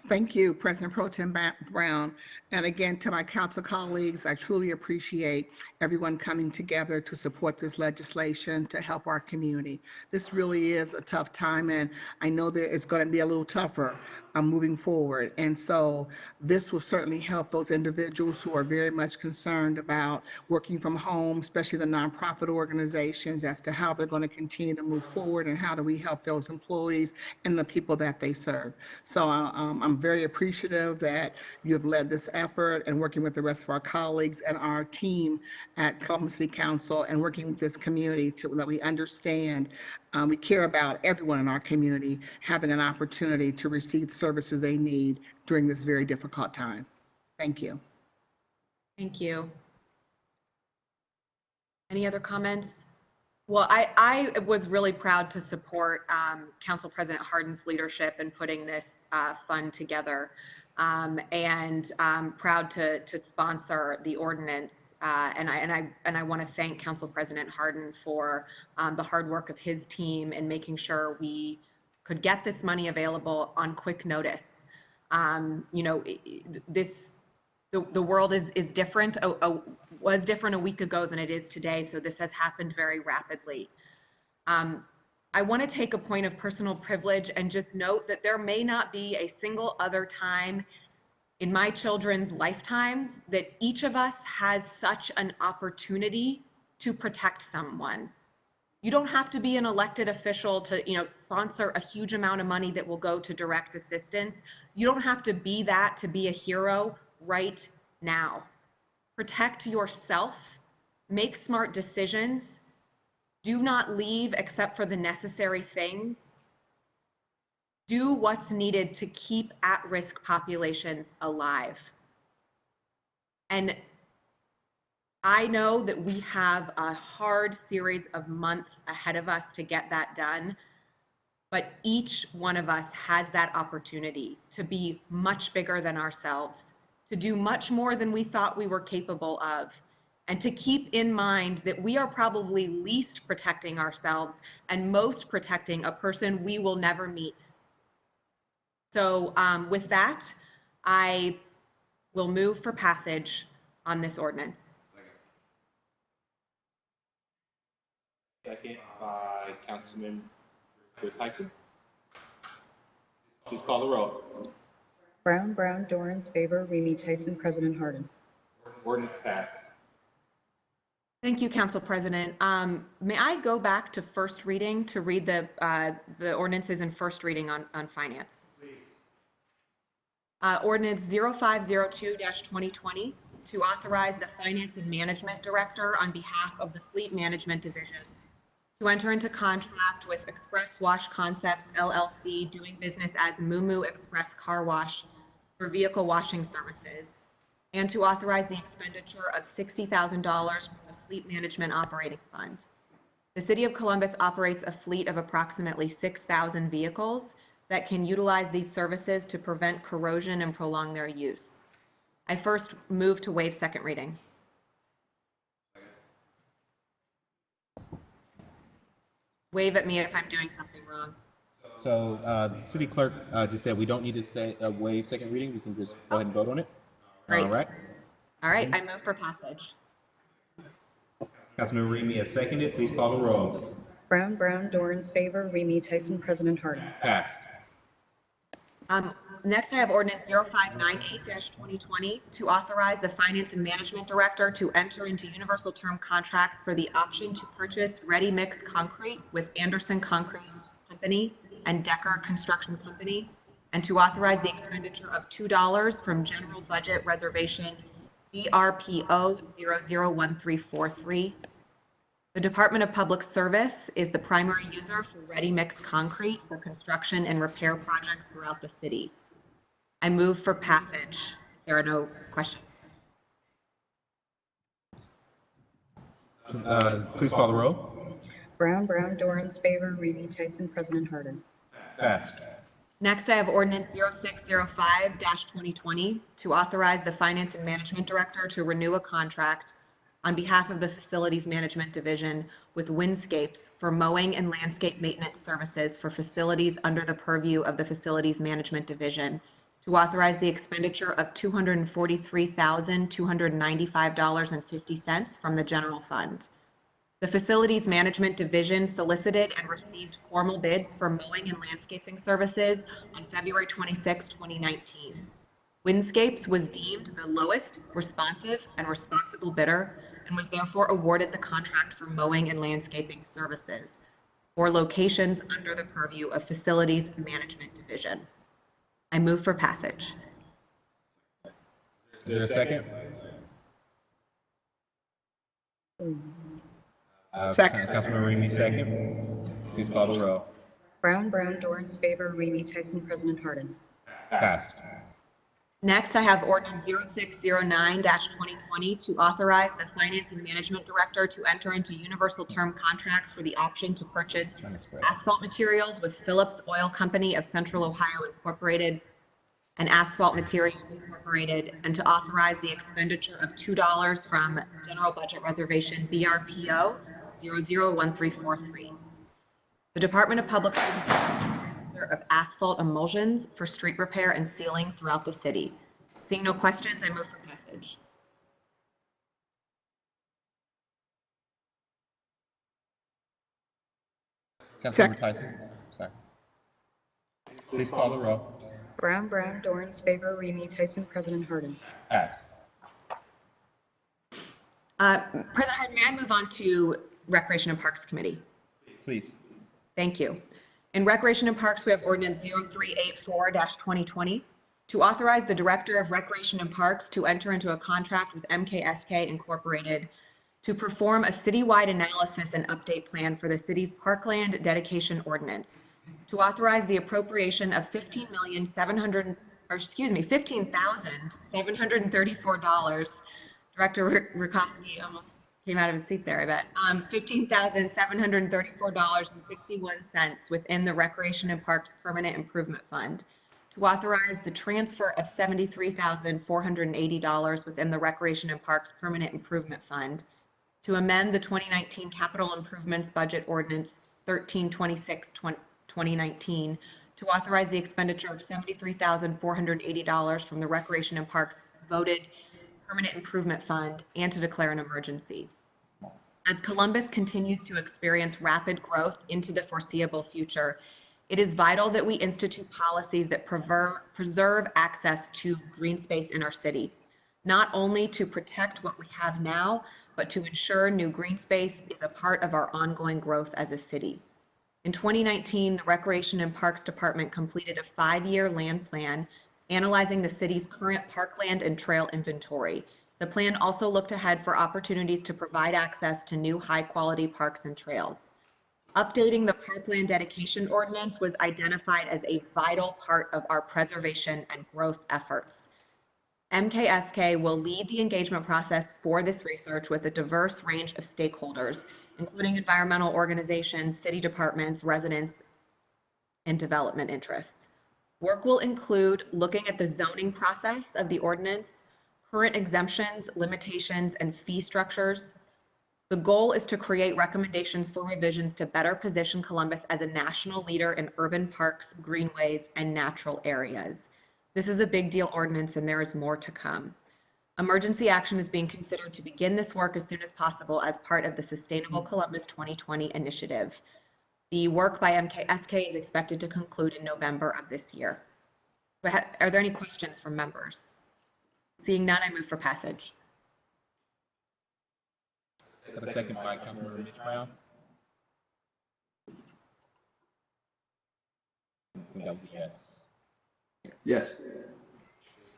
Thank you, President Pro Tem Brown. And again, to my council colleagues, I truly appreciate everyone coming together to support this legislation to help our community. This really is a tough time, and I know that it's going to be a little tougher moving forward. And so this will certainly help those individuals who are very much concerned about working from home, especially the nonprofit organizations, as to how they're going to continue to move forward and how do we help those employees and the people that they serve. So I'm very appreciative that you have led this effort and working with the rest of our colleagues and our team at Columbus City Council and working with this community to that we understand we care about everyone in our community having an opportunity to receive services they need during this very difficult time. Thank you. Thank you. Any other comments? Well, I was really proud to support Council President Hardin's leadership in putting this fund together, and proud to sponsor the ordinance. And I want to thank Council President Hardin for the hard work of his team in making sure we could get this money available on quick notice. You know, the world is different, was different a week ago than it is today. So this has happened very rapidly. I want to take a point of personal privilege and just note that there may not be a single other time in my children's lifetimes that each of us has such an opportunity to protect someone. You don't have to be an elected official to, you know, sponsor a huge amount of money that will go to direct assistance. You don't have to be that to be a hero right now. Protect yourself, make smart decisions, do not leave except for the necessary things. Do what's needed to keep at-risk populations alive. And I know that we have a hard series of months ahead of us to get that done, but each one of us has that opportunity to be much bigger than ourselves, to do much more than we thought we were capable of, and to keep in mind that we are probably least protecting ourselves and most protecting a person we will never meet. So with that, I will move for passage on this ordinance. Second by Councilman Tyson. Please call the roll. Brown, Dorans, favor, Remy, Tyson, President Harden. Ordinance passed. Thank you, Council President. May I go back to first reading to read the ordinances in first reading on finance? Ordinance 0502-2020 to authorize the Finance and Management Director on behalf of the Fleet Management Division to enter into contract with Express Wash Concepts LLC, doing business as Moo Express Car Wash for vehicle washing services, and to authorize the expenditure of $60,000 from the Fleet Management Operating Fund. The City of Columbus operates a fleet of approximately 6,000 vehicles that can utilize these services to prevent corrosion and prolong their use. I first move to waive second reading. Wave at me if I'm doing something wrong. So, city clerk, just said we don't need to say, waive second reading, we can just go ahead and vote on it. Great. All right. All right, I move for passage. Councilman Remy has seconded, please call the roll. Brown, Dorans, favor, Remy Tyson, President Harden. Passed. Next, I have ordinance 0598-2020 to authorize the Finance and Management Director to enter into universal term contracts for the option to purchase ready-mix concrete with Anderson Concrete Company and Decker Construction Company, and to authorize the expenditure of $2 from General Budget Reservation BRPO 001343. The Department of Public Service is the primary user for ready-mix concrete for construction and repair projects throughout the city. I move for passage. There are no questions. Please call the roll. Brown, Dorans, favor, Remy Tyson, President Harden. Passed. Next, I have ordinance 0605-2020 to authorize the Finance and Management Director to renew a contract on behalf of the Facilities Management Division with Windscapes for mowing and landscape maintenance services for facilities under the purview of the Facilities Management Division, to authorize the expenditure of $243,295.50 from the general fund. The Facilities Management Division solicited and received formal bids for mowing and landscaping services on February 26, 2019. Windscapes was deemed the lowest responsive and responsible bidder and was therefore awarded the contract for mowing and landscaping services for locations under the purview of Facilities Management Division. I move for passage. Is there a second? Second. Councilman Remy, second. Please call the roll. Brown, Dorans, favor, Remy Tyson, President Harden. Passed. Next, I have ordinance 0609-2020 to authorize the Finance and Management Director to enter into universal term contracts for the option to purchase asphalt materials with Phillips Oil Company of Central Ohio Incorporated and Asphalt Materials Incorporated, and to authorize the expenditure of $2 from General Budget Reservation BRPO 001343. The Department of Public Service is the of asphalt emulsions for street repair and sealing throughout the city. Seeing no questions, I move for passage. Councilmember Tyson. Sorry. Please call the roll. Brown, Dorans, favor, Remy Tyson, President Harden. Passed. President Harden, may I move on to Recreation and Parks Committee? Please. Thank you. In Recreation and Parks, we have ordinance 0384-2020 to authorize the Director of Recreation and Parks to enter into a contract with MKSK Incorporated to perform a citywide analysis and update plan for the city's parkland dedication ordinance, to authorize the appropriation of $15,734. Director Rukowski almost came out of his seat there, I bet. $15,734.61 within the Recreation and Parks Permanent Improvement Fund, to authorize the transfer of $73,480 within the Recreation and Parks Permanent Improvement Fund, to amend the 2019 Capital Improvements Budget Ordinance 1326-2019, to authorize the expenditure of $73,480 from the Recreation and Parks voted Permanent Improvement Fund, and to declare an emergency. As Columbus continues to experience rapid growth into the foreseeable future, it is vital that we institute policies that preserve access to green space in our city, not only to protect what we have now, but to ensure new green space is a part of our ongoing growth as a city. In 2019, the Recreation and Parks Department completed a 5-year land plan analyzing the city's current parkland and trail inventory. The plan also looked ahead for opportunities to provide access to new high-quality parks and trails. Updating the parkland dedication ordinance was identified as a vital part of our preservation and growth efforts. MKSK will lead the engagement process for this research with a diverse range of stakeholders, including environmental organizations, city departments, residents, and development interests. Work will include looking at the zoning process of the ordinance, current exemptions, limitations, and fee structures. The goal is to create recommendations for revisions to better position Columbus as a national leader in urban parks, greenways, and natural areas. This is a big deal ordinance, and there is more to come. Emergency action is being considered to begin this work as soon as possible as part of the Sustainable Columbus 2020 initiative. The work by MKSK is expected to conclude in November of this year. Are there any questions from members? Seeing none, I move for passage. A second by Councilmember Mitch Brown. I think that was a yes. Yes.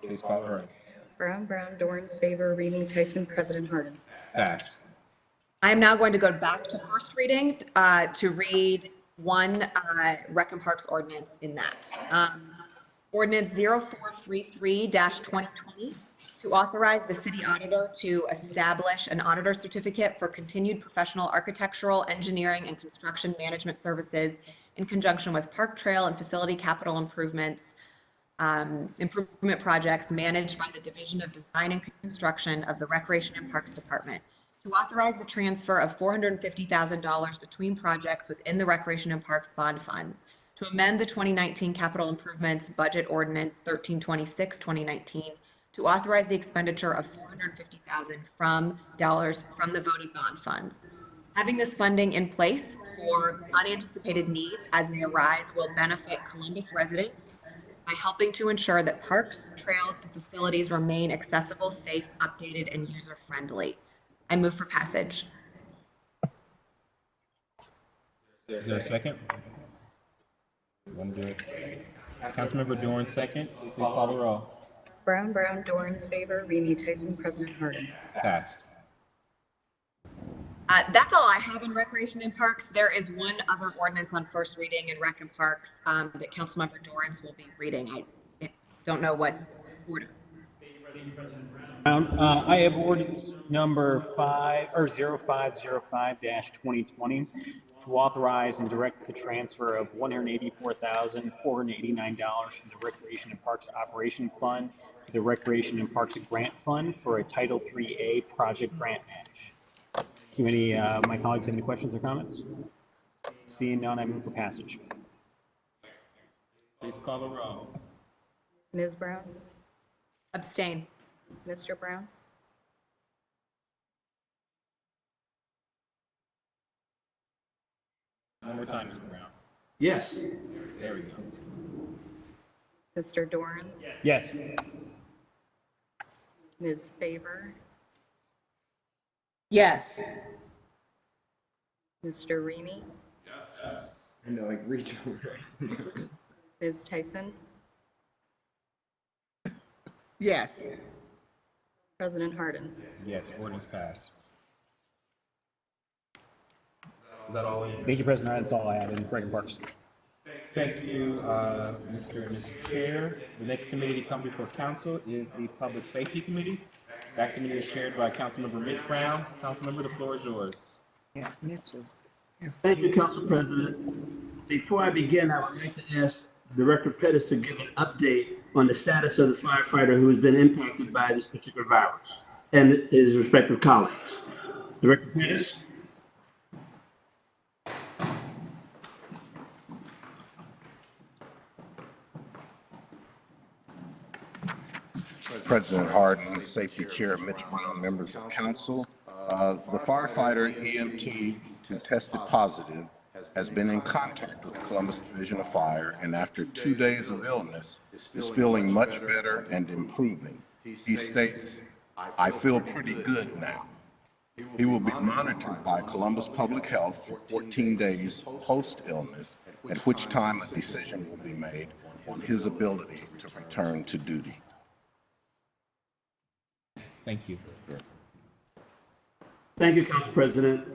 Please call the roll. Brown, Dorans, favor, reading, Tyson, President Harden. Pass. I am now going to go back to first reading to read one Rec and Parks ordinance in that. Ordinance 0433-2020 to authorize the city auditor to establish an auditor certificate for continued professional architectural, engineering, and construction management services in conjunction with park trail and facility capital improvement projects managed by the Division of Design and Construction of the Recreation and Parks Department, to authorize the transfer of $450,000 between projects within the Recreation and Parks bond funds, to amend the 2019 capital improvements budget ordinance 1326-2019, to authorize the expenditure of $450,000 from the voted bond funds. Having this funding in place for unanticipated needs as they arise will benefit Columbus residents by helping to ensure that parks, trails, and facilities remain accessible, safe, updated, and user-friendly. I move for passage. Is there a second? One good. Councilmember Dorn, second. Please call the roll. Brown, Dorans, favor, reading, Tyson, President Harden. Passed. That's all I have in Recreation and Parks. There is one other ordinance on first reading in Rec and Parks that Councilmember Dorrance will be reading. I don't know what order. I have ordinance number 0505-2020 to authorize and direct the transfer of $184,489 from the Recreation and Parks Operation Fund to the Recreation and Parks Grant Fund for a Title IIIA project grant match. Do any of my colleagues have any questions or comments? Seeing none, I move for passage. Please call the roll. Ms. Brown, Abstain. Mr. Brown, One more time, Mr. Brown. Yes. There we go. Mr. Dorans, Yes. Ms. Favor, Yes. Mr. Remy, No, like reach over. Ms. Tyson, Yes. President Harden. Yes, ordinance passed. Is that all? Thank you, President. That's all I have in Rec and Parks. Thank you, Mr. and Mr. Chair. The next committee to come before council is the Public Safety Committee. That committee is chaired by Councilmember Mitch Brown. Councilmember, the floor is yours. Yeah, Mitchell's. Thank you, Council President. Before I begin, I would like to ask Director Pettis to give an update on the status of the firefighter who has been impacted by this particular virus and his respective colleagues. Director Pettis? President Harden, Safety Chair Mitch Brown, members of council. The firefighter EMT who tested positive has been in contact with the Columbus Division of Fire, and after 2 days of illness is feeling much better and improving. He states, "I feel pretty good now." He will be monitored by Columbus Public Health for 14 days post-illness, at which time a decision will be made on his ability to return to duty. Thank you. Thank you, Council President.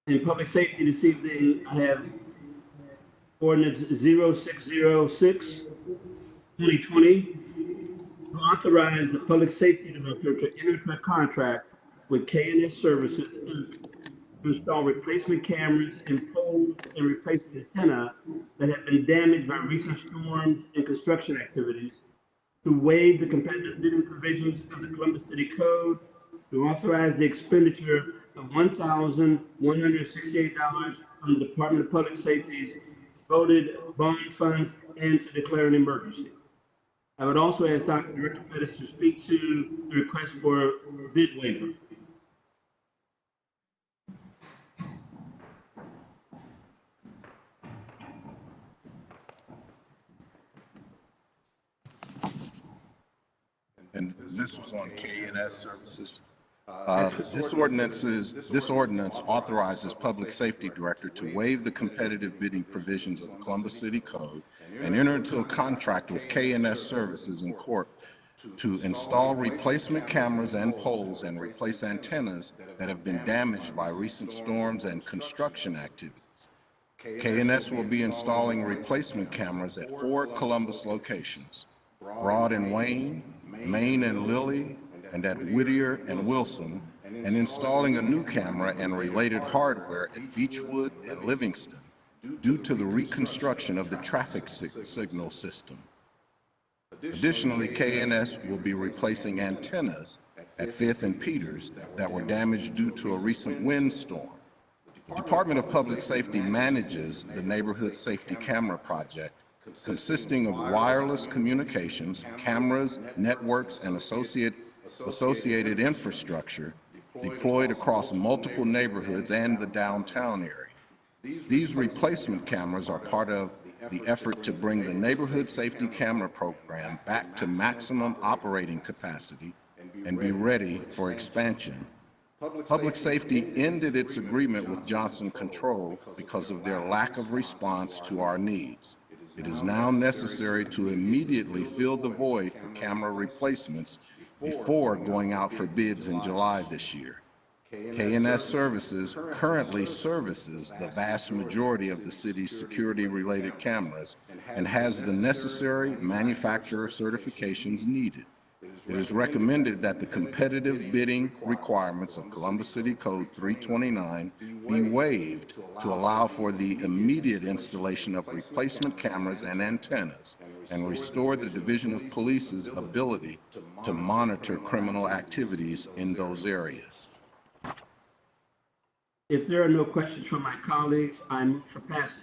In public safety this evening, I have ordinance 0606, 2020, to authorize the public safety director to enter into a contract with K&S Services Inc. to install replacement cameras and poles and replacement antenna that have been damaged by recent storms and construction activities, to waive the competitive bidding provisions of the Columbus City Code, to authorize the expenditure of $1,168 from the Department of Public Safety's voted bond funds, and to declare an emergency. I would also ask Dr. Director Pettis to speak to the request for bid waiver. And this was on K&S Services. This ordinance authorizes Public Safety Director to waive the competitive bidding provisions of the Columbus City Code and enter into a contract with K&S Services in court to install replacement cameras and poles and replace antennas that have been damaged by recent storms and construction activities. K&S will be installing replacement cameras at 4 Columbus locations: Broad and Wayne, Main and Lilly, and at Whittier and Wilson, and installing a new camera and related hardware at Beechwood and Livingston due to the reconstruction of the traffic signal system. Additionally, K&S will be replacing antennas at 5th and Peters that were damaged due to a recent windstorm. The Department of Public Safety manages the Neighborhood Safety Camera Project, consisting of wireless communications, cameras, networks, and associated infrastructure deployed across multiple neighborhoods and the downtown area. These replacement cameras are part of the effort to bring the Neighborhood Safety Camera Program back to maximum operating capacity and be ready for expansion. Public Safety ended its agreement with Johnson Control because of their lack of response to our needs. It is now necessary to immediately fill the void for camera replacements before going out for bids in July this year. K&S Services currently services the vast majority of the city's security-related cameras and has the necessary manufacturer certifications needed. It is recommended that the competitive bidding requirements of Columbus City Code 329 be waived to allow for the immediate installation of replacement cameras and antennas and restore the Division of Police's ability to monitor criminal activities in those areas. If there are no questions from my colleagues, I move for passage.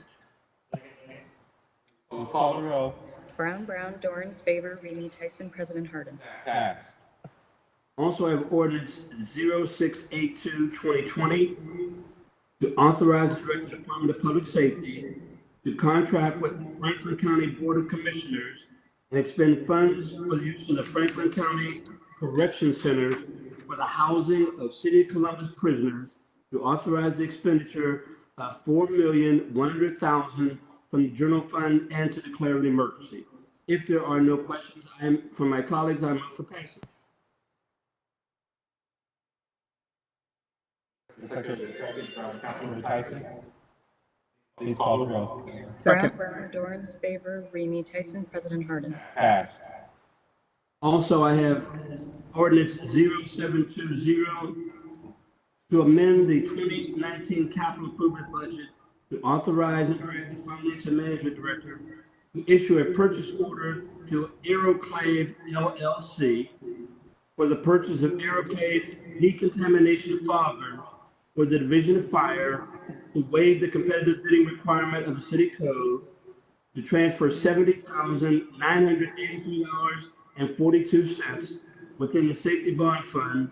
Please call the roll. Brown, Dorans, favor, Remy Tyson, President Harden. Pass. Also, I have ordinance 0682, 2020, to authorize the Director of the Department of Public Safety to contract with the Franklin County Board of Commissioners and expend funds for the use of the Franklin County Correction Center for the housing of City of Columbus prisoners, to authorize the expenditure of $4,100,000 from the general fund and to declare an emergency. If there are no questions from my colleagues, I move for passage. Councilman Tyson. Please call the roll. Brown, Dorans, favor, Remy Tyson, President Harden. Pass. Also, I have ordinance 0720 to amend the 2019 capital improvement budget to authorize and direct the Finance and Management Director to issue a purchase order to Aeroclave LLC for the purchase of Aeroclave decontamination foggers for the Division of Fire, to waive the competitive bidding requirement of the City Code, to transfer $70,983.42 within the Safety Bond Fund,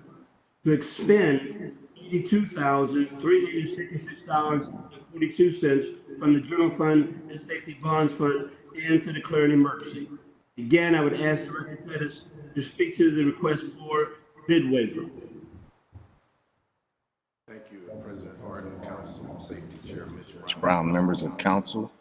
to expend $82,366.42 from the General Fund and Safety Bonds Fund, and to declare an emergency. Again, I would ask Director Pettis to speak to the request for bid waiver. Thank you, President Harden, Council Safety Chair Mitch Brown, members of council.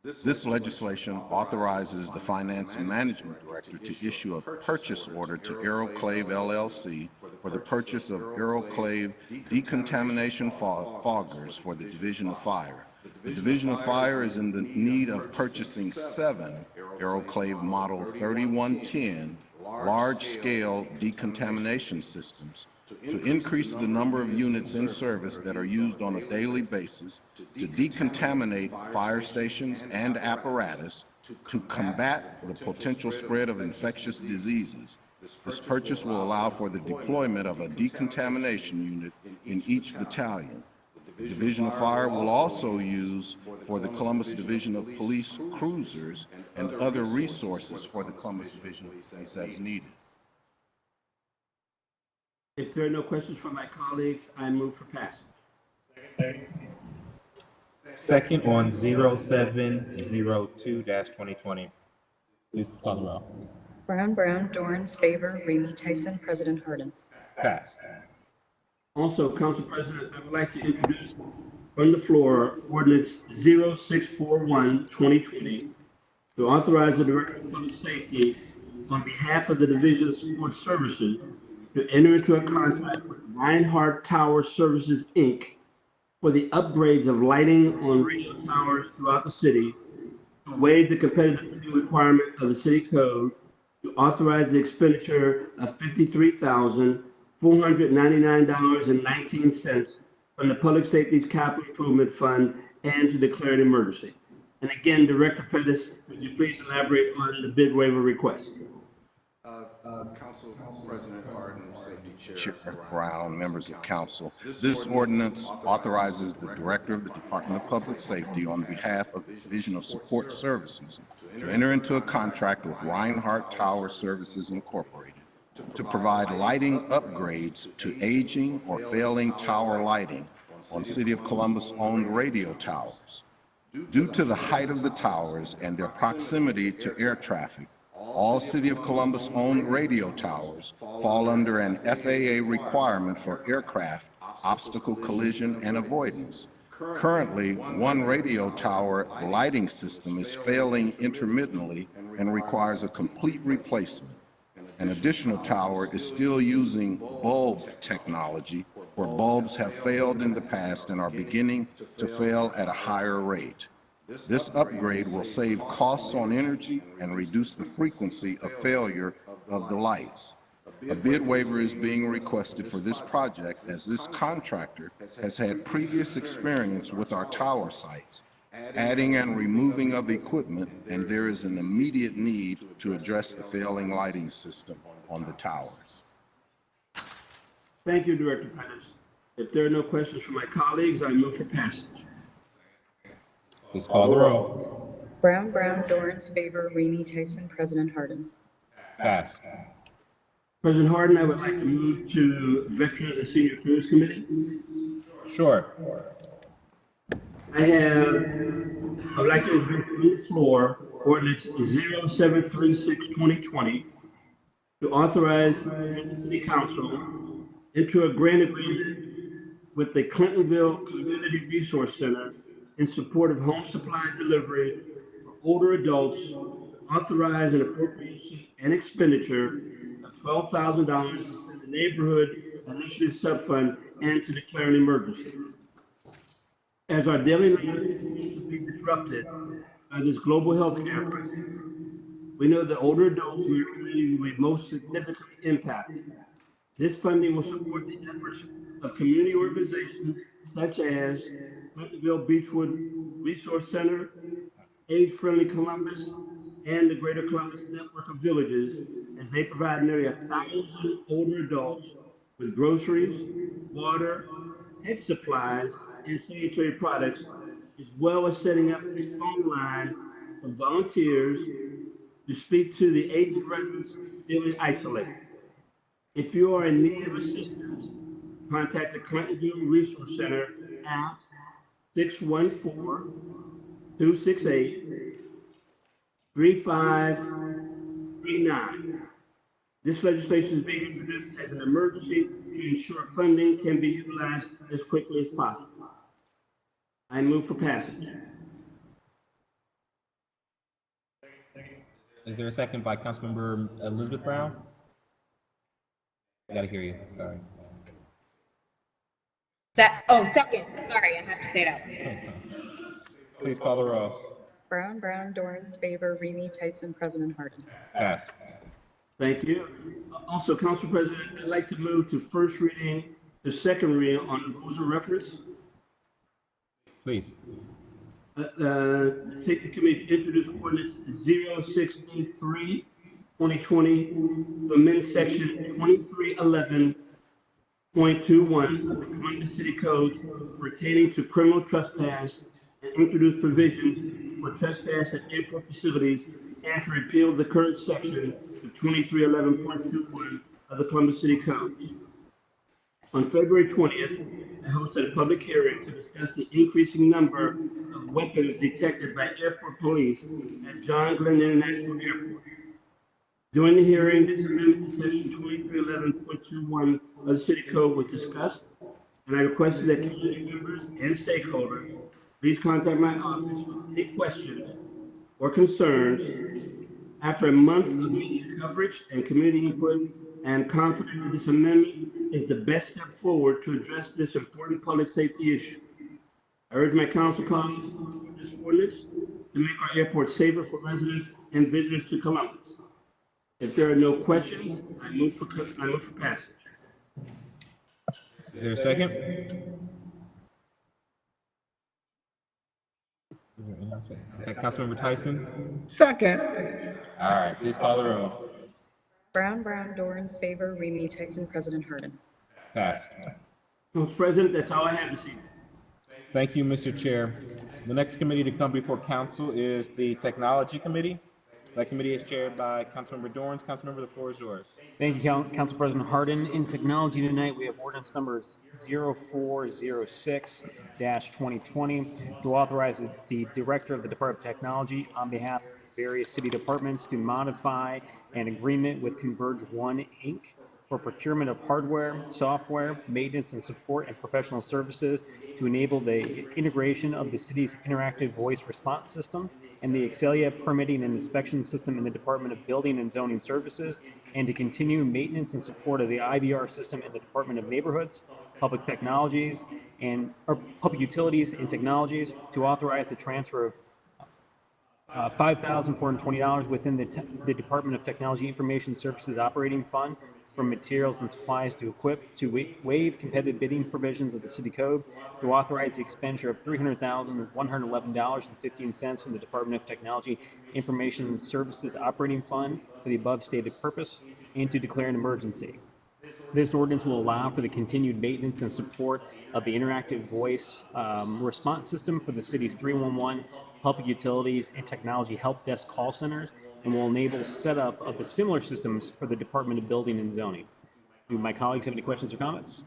This legislation authorizes the Finance and Management Director to issue a purchase order to Aeroclave LLC for the purchase of Aeroclave decontamination foggers for the Division of Fire. The Division of Fire is in the need of purchasing 7 Aeroclave Model 3110 large-scale decontamination systems to increase the number of units in service that are used on a daily basis to decontaminate fire stations and apparatus to combat the potential spread of infectious diseases. This purchase will allow for the deployment of a decontamination unit in each battalion. The Division of Fire will also use for the Columbus Division of Police cruisers and other resources for the Columbus Division of Police as needed. If there are no questions from my colleagues, I move for passage. Second on 0702-2020. Please call the roll. Brown, Dorans, favor, Ramey, Tyson, President Harden. Passed. Also, Council President, I would like to introduce from the floor ordinance 0641-2020 to authorize the Director of Public Safety on behalf of the Division of Support Services to enter into a contract with Reinhardt Tower Services, Inc. for the upgrades of lighting on radio towers throughout the city, to waive the competitive bidding requirement of the city code, to authorize the expenditure of $53,499.19 from the Public Safety's Capital Improvement Fund and to declare an emergency. And again, Director Pettis, would you please elaborate on the bid waiver request? Council President Harden, Safety Chair Brown, members of council. This ordinance authorizes the Director of the Department of Public Safety on behalf of the Division of Support Services to enter into a contract with Reinhardt Tower Services Incorporated to provide lighting upgrades to aging or failing tower lighting on City of Columbus-owned radio towers. Due to the height of the towers and their proximity to air traffic, all City of Columbus-owned radio towers fall under an FAA requirement for aircraft obstacle collision and avoidance. Currently, one radio tower lighting system is failing intermittently and requires a complete replacement. An additional tower is still using bulb technology, where bulbs have failed in the past and are beginning to fail at a higher rate. This upgrade will save costs on energy and reduce the frequency of failure of the lights. A bid waiver is being requested for this project as this contractor has had previous experience with our tower sites, adding and removing of equipment, and there is an immediate need to address the failing lighting system on the towers. Thank you, Director Pettis. If there are no questions from my colleagues, I move for passage. Please call the roll. Brown, Dorans, favor, Ramey, Tyson, President Harden. Passed. President Harden, I would like to move to Veterans and Senior Affairs Committee. Sure. I would like to introduce on the floor ordinance 0736-2020 to authorize the City Council into a grant agreement with the Clintonville Community Resource Center in support of home supply delivery for older adults, authorize an appropriation and expenditure of $12,000 in the Neighborhood Initiative Subfund and to declare an emergency. As our daily lives continue to be disrupted by this global healthcare crisis, we know that older adults in our community will be most significantly impacted. This funding will support the efforts of community organizations such as Clintonville Beechwood Resource Center, Age Friendly Columbus, and the Greater Columbus Network of Villages, as they provide nearly 1,000 older adults with groceries, water, head supplies, and sanitary products, as well as setting up a phone line for volunteers to speak to the aged residents feeling isolated. If you are in need of assistance, contact the Clintonville Resource Center at 614-268-3539. This legislation is being introduced as an emergency to ensure funding can be utilized as quickly as possible. I move for passage. Is there a second by Councilmember Elizabeth Brown? I gotta hear you, sorry. Second. Sorry, I have to say it out. Please call the roll. Brown, Dorans, favor, Remy, Tyson, President Harden. Pass. Thank you. Also, Council President, I'd like to move to first reading to second reading on rules of reference. Please. The Safety Committee introduced ordinance 0683, 2020, to amend section 2311.21 of the Columbus City Code pertaining to criminal trespass and introduce provisions for trespass at airport facilities and to repeal the current section of 2311.21 of the Columbus City Code. On February 20th, I hosted a public hearing to discuss the increasing number of weapons detected by airport police at John Glenn International Airport. During the hearing, this amendment to section 2311.21 of the city code was discussed, and I requested that community members and stakeholders please contact my office with any questions or concerns. After a month of media coverage and community input, I am confident that this amendment is the best step forward to address this important public safety issue. I urge my council colleagues to support this ordinance to make our airport safer for residents and visitors to Columbus. If there are no questions, I move for passage. Is there a second? Is that Councilmember Tyson? Second. All right, please call the roll. Brown, Dorans, favor, Remy, Tyson, President Harden. Pass. Council President, that's all I have this evening. Thank you, Mr. Chair. The next committee to come before council is the Technology Committee. That committee is chaired by Councilmember Dorans. Councilmember, the floor is yours. Thank you, Council President Harden. In technology tonight, we have ordinance number 0406-2020 to authorize the Director of the Department of Technology on behalf of various city departments to modify an agreement with Converge One, Inc. for procurement of hardware, software, maintenance and support, and professional services to enable the integration of the city's interactive voice response system and the Excelia permitting and inspection system in the Department of Building and Zoning Services, and to continue maintenance and support of the IVR system in the Department of Neighborhoods, Public Technologies, or Public Utilities and Technologies, to authorize the transfer of $5,420 within the Department of Technology Information Services Operating Fund from materials and supplies to equip to waive competitive bidding provisions of the city code, to authorize the expenditure of $300,111.15 from the Department of Technology Information Services Operating Fund for the above stated purpose, and to declare an emergency. This ordinance will allow for the continued maintenance and support of the interactive voice response system for the city's 311 public utilities and technology help desk call centers, and will enable setup of the similar systems for the Department of Building and Zoning. Do my colleagues have any questions or comments?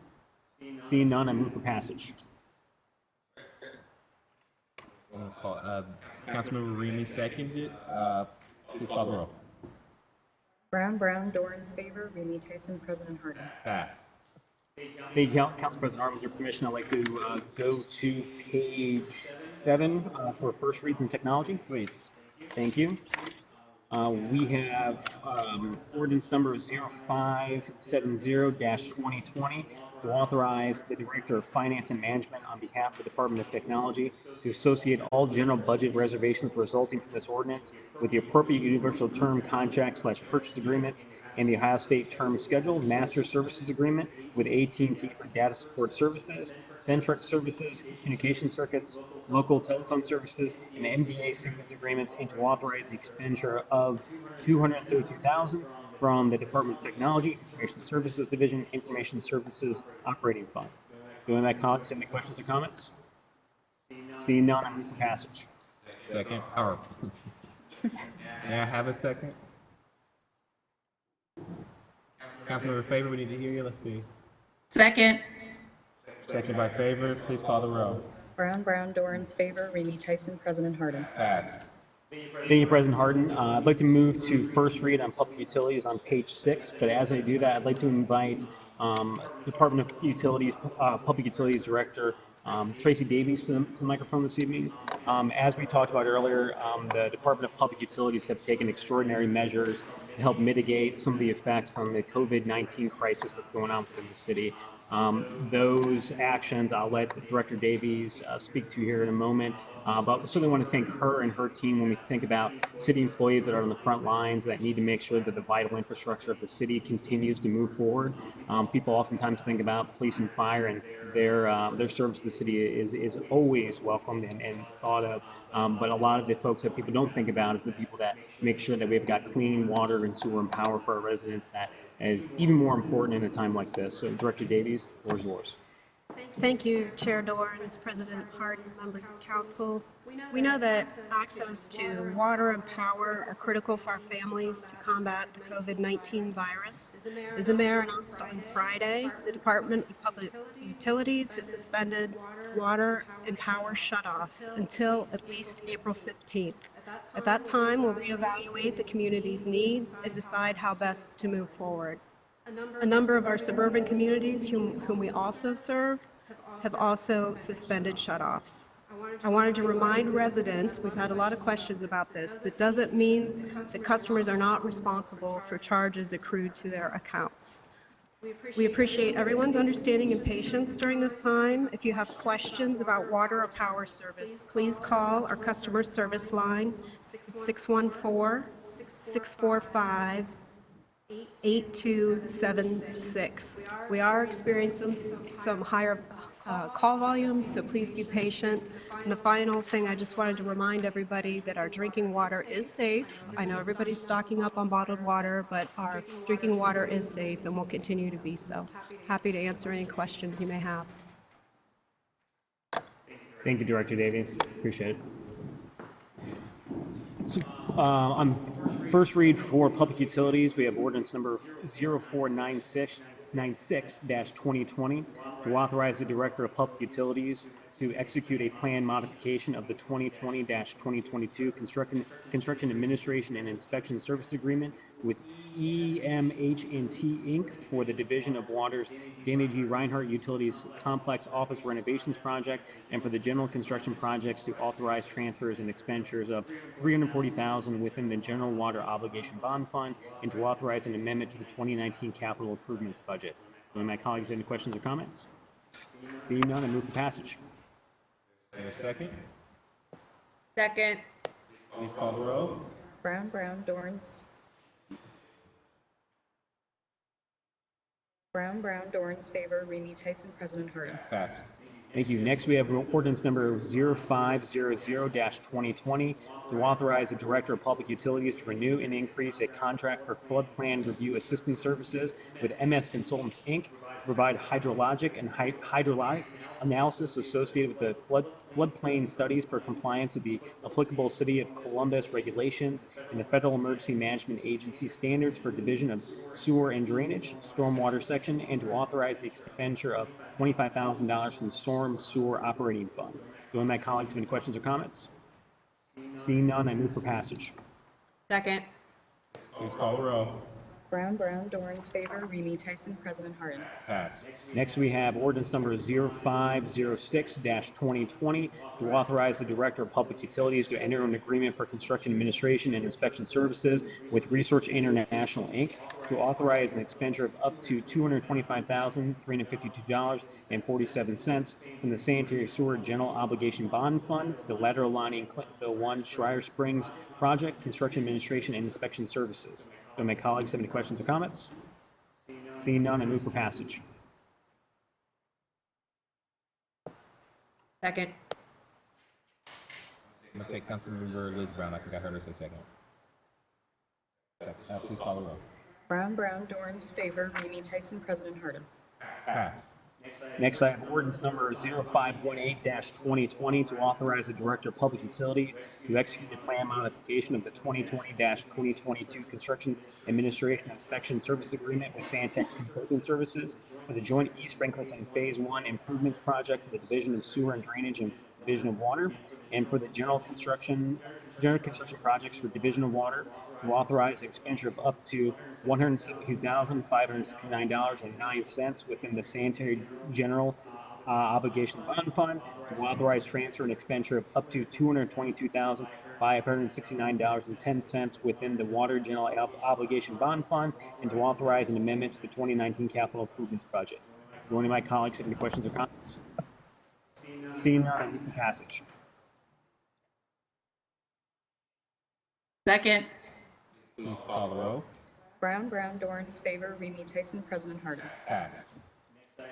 Seeing none, I move for passage. Councilmember Remy seconded. Please call the roll. Brown, Dorans, favor, Remy, Tyson, President Harden. Pass. Thank you, Council President Harden. With your permission, I'd like to go to page 7 for first reads in technology. Please. Thank you. We have ordinance number 0570-2020 to authorize the Director of Finance and Management on behalf of the Department of Technology to associate all general budget reservations resulting from this ordinance with the appropriate universal term contract / purchase agreements and the Ohio State Term Schedule Master Services Agreement with AT&T for data support services, Centrex services, communication circuits, local telephone services, and MDA signage agreements, and to authorize the expenditure of $232,000 from the Department of Technology, Information Services Division, Information Services Operating Fund. Do any of my colleagues have any questions or comments? Seeing none, I move for passage. Second. Or may I have a second? Councilmember Favor, we need to hear you. Let's see. Second. Second by Favor. Please call the roll. Brown, Dorans, favor, Remy, Tyson, President Harden. Pass. Thank you, President Harden. I'd like to move to first read on public utilities on page 6, but as I do that, I'd like to invite Department of Utilities, Public Utilities Director Tracy Davies to the microphone this evening. As we talked about earlier, the Department of Public Utilities have taken extraordinary measures to help mitigate some of the effects on the COVID-19 crisis that's going on within the city. Those actions I'll let Director Davies speak to here in a moment, but we certainly want to thank her and her team when we think about city employees that are on the front lines that need to make sure that the vital infrastructure of the city continues to move forward. People oftentimes think about police and fire, and their service to the city is always welcomed and thought of. But a lot of the folks that people don't think about is the people that make sure that we've got clean water and sewer and power for our residents. That is even more important in a time like this. So, Director Davies, the floor is yours. Thank you, Chair Dorns, President Harden, members of council. We know that access to water and power are critical for our families to combat the COVID-19 virus. As the mayor announced on Friday, the Department of Public Utilities has suspended water and power shutoffs until at least April 15th. At that time, we'll reevaluate the community's needs and decide how best to move forward. A number of our suburban communities whom we also serve have also suspended shutoffs. I wanted to remind residents, we've had a lot of questions about this, that doesn't mean that customers are not responsible for charges accrued to their accounts. We appreciate everyone's understanding and patience during this time. If you have questions about water or power service, please call our customer service line at 614-645 8276. We are experiencing some higher call volumes, so please be patient. And the final thing, I just wanted to remind everybody that our drinking water is safe. I know everybody's stocking up on bottled water, but our drinking water is safe and will continue to be so. Happy to answer any questions you may have. Thank you, Director Davies. Appreciate it. So, on first read for public utilities, we have ordinance number 0496-2020 to authorize the Director of Public Utilities to execute a plan modification of the 2020-2022 construction administration and inspection service agreement with EMH&T Inc. for the Division of Water's Danny G. Reinhardt Utilities Complex Office Renovations Project and for the general construction projects to authorize transfers and expenditures of $340,000 within the General Water Obligation Bond Fund and to authorize an amendment to the 2019 capital improvements budget. Do any of my colleagues have any questions or comments? Seeing none, I move for passage. Second? Second. Please call the roll. Brown, Dorns. Brown, Dorns, favor, Remy Tyson, President Harden. Pass. Thank you. Next, we have ordinance number 0500-2020 to authorize the Director of Public Utilities to renew and increase a contract for flood plan review assistance services with MS Consultants, Inc. to provide hydrologic and hydraulic analysis associated with the floodplain studies for compliance with the applicable City of Columbus regulations and the Federal Emergency Management Agency standards for Division of Sewer and Drainage, Stormwater Section, and to authorize the expenditure of $25,000 from the Storm Sewer Operating Fund. Do any of my colleagues have any questions or comments? Seeing none, I move for passage. Second. Please call the roll. Brown, Dorns, favor, Remy Tyson, President Harden. Pass. Next, we have ordinance number 0506-2020 to authorize the Director of Public Utilities to enter an agreement for construction administration and inspection services with Research International, Inc. to authorize an expenditure of up to $225,352.47 from the Sanitary Sewer General Obligation Bond Fund for the lateral lining Clintonville 1 Schreier Springs project, construction administration, and inspection services. Do my colleagues have any questions or comments? Seeing none, I move for passage. Second. I'm going to take Councilmember Liz Brown. I think I heard her say second. Please call the roll. Brown, Dorns, favor, Remy Tyson, President Harden. Pass. Next, I have ordinance number 0518-2020 to authorize the Director of Public Utilities to execute a plan modification of the 2020-2022 Construction Administration Inspection Service Agreement with Santec Consulting Services for the joint East Franklinton Phase 1 Improvements Project for the Division of Sewer and Drainage and Division of Water, and for the general construction projects for Division of Water to authorize the expenditure of up to $172,569.09 within the sanitary general obligation bond fund, to authorize transfer and expenditure of up to $222,569.10 within the water general obligation bond fund, and to authorize an amendment to the 2019 capital improvements budget. Do any of my colleagues have any questions or comments? Seeing none, I move for passage. Second. Please call the row. Brown, Dorans, favor, Remy Tyson, President Harden. Pass.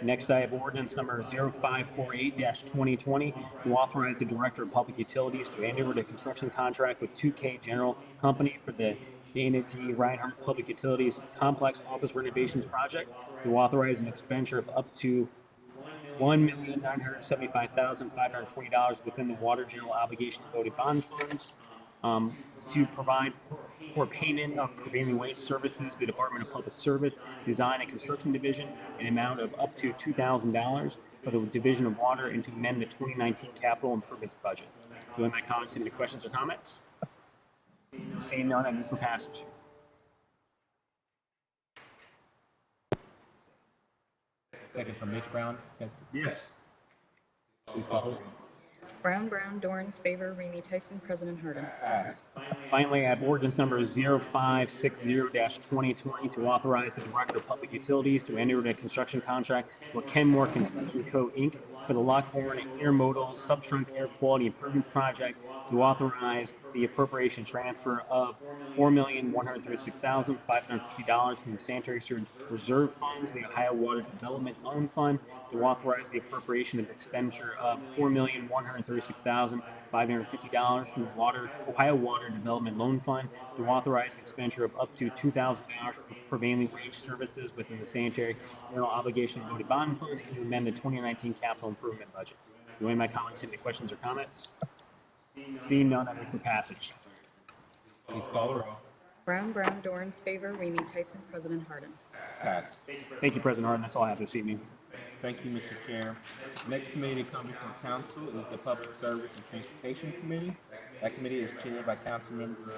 Next, I have ordinance number 0548-2020 to authorize the Director of Public Utilities to enter into a construction contract with 2K General Company for the Dana G. Reinhardt Public Utilities Complex Office Renovations Project, to authorize an expenditure of up to $1,975,520 within the Water General Obligation Voted Bond Funds, to provide for payment of prevailing wage services to the Department of Public Service Design and Construction Division, an amount of up to $2,000 for the Division of Water, and to amend the 2019 capital improvements budget. Do any of my colleagues have any questions or comments? Seeing none, I move for passage. Second from Mitch Brown. Yes. Please call the row. Brown, Dorans, favor, Remy Tyson, President Harden. Pass. Finally, I have ordinance number 0560-2020 to authorize the Director of Public Utilities to enter into a construction contract with Kenmore Construction Co., Inc. for the Lockbourne Intermodal Subtrunk Air Quality Improvements Project, to authorize the appropriation transfer of $4,136,550 from the Sanitary Sewer Reserve Fund to the Ohio Water Development Loan Fund, to authorize the appropriation of expenditure of $4,136,550 from the Ohio Water Development Loan Fund, to authorize the expenditure of up to $2,000 for prevailing wage services within the Sanitary General Obligation Voted Bond Fund, and to amend the 2019 capital improvement budget. Do any of my colleagues have any questions or comments? Seeing none, I move for passage. Please call the row. Brown, Dorans, favor, Remy Tyson, President Harden. Pass. Thank you, President Harden. That's all I have this evening. Thank you, Mr. Chair. Next committee coming from council is the Public Service and Transportation Committee. That committee is chaired by Councilmember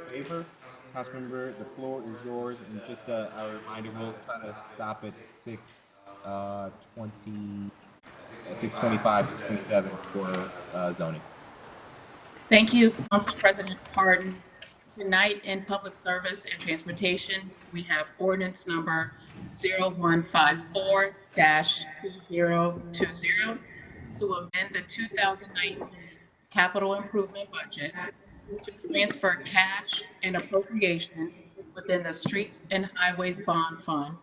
Favor. Councilmember, the floor is yours, and just a reminder, we'll try to stop at 6:25, 6:27 for zoning. Thank you, Council President Harden. Tonight in Public Service and Transportation, we have ordinance number 0154-2020 to amend the 2019 capital improvement budget, to transfer cash and appropriation within the Streets and Highways Bond Fund,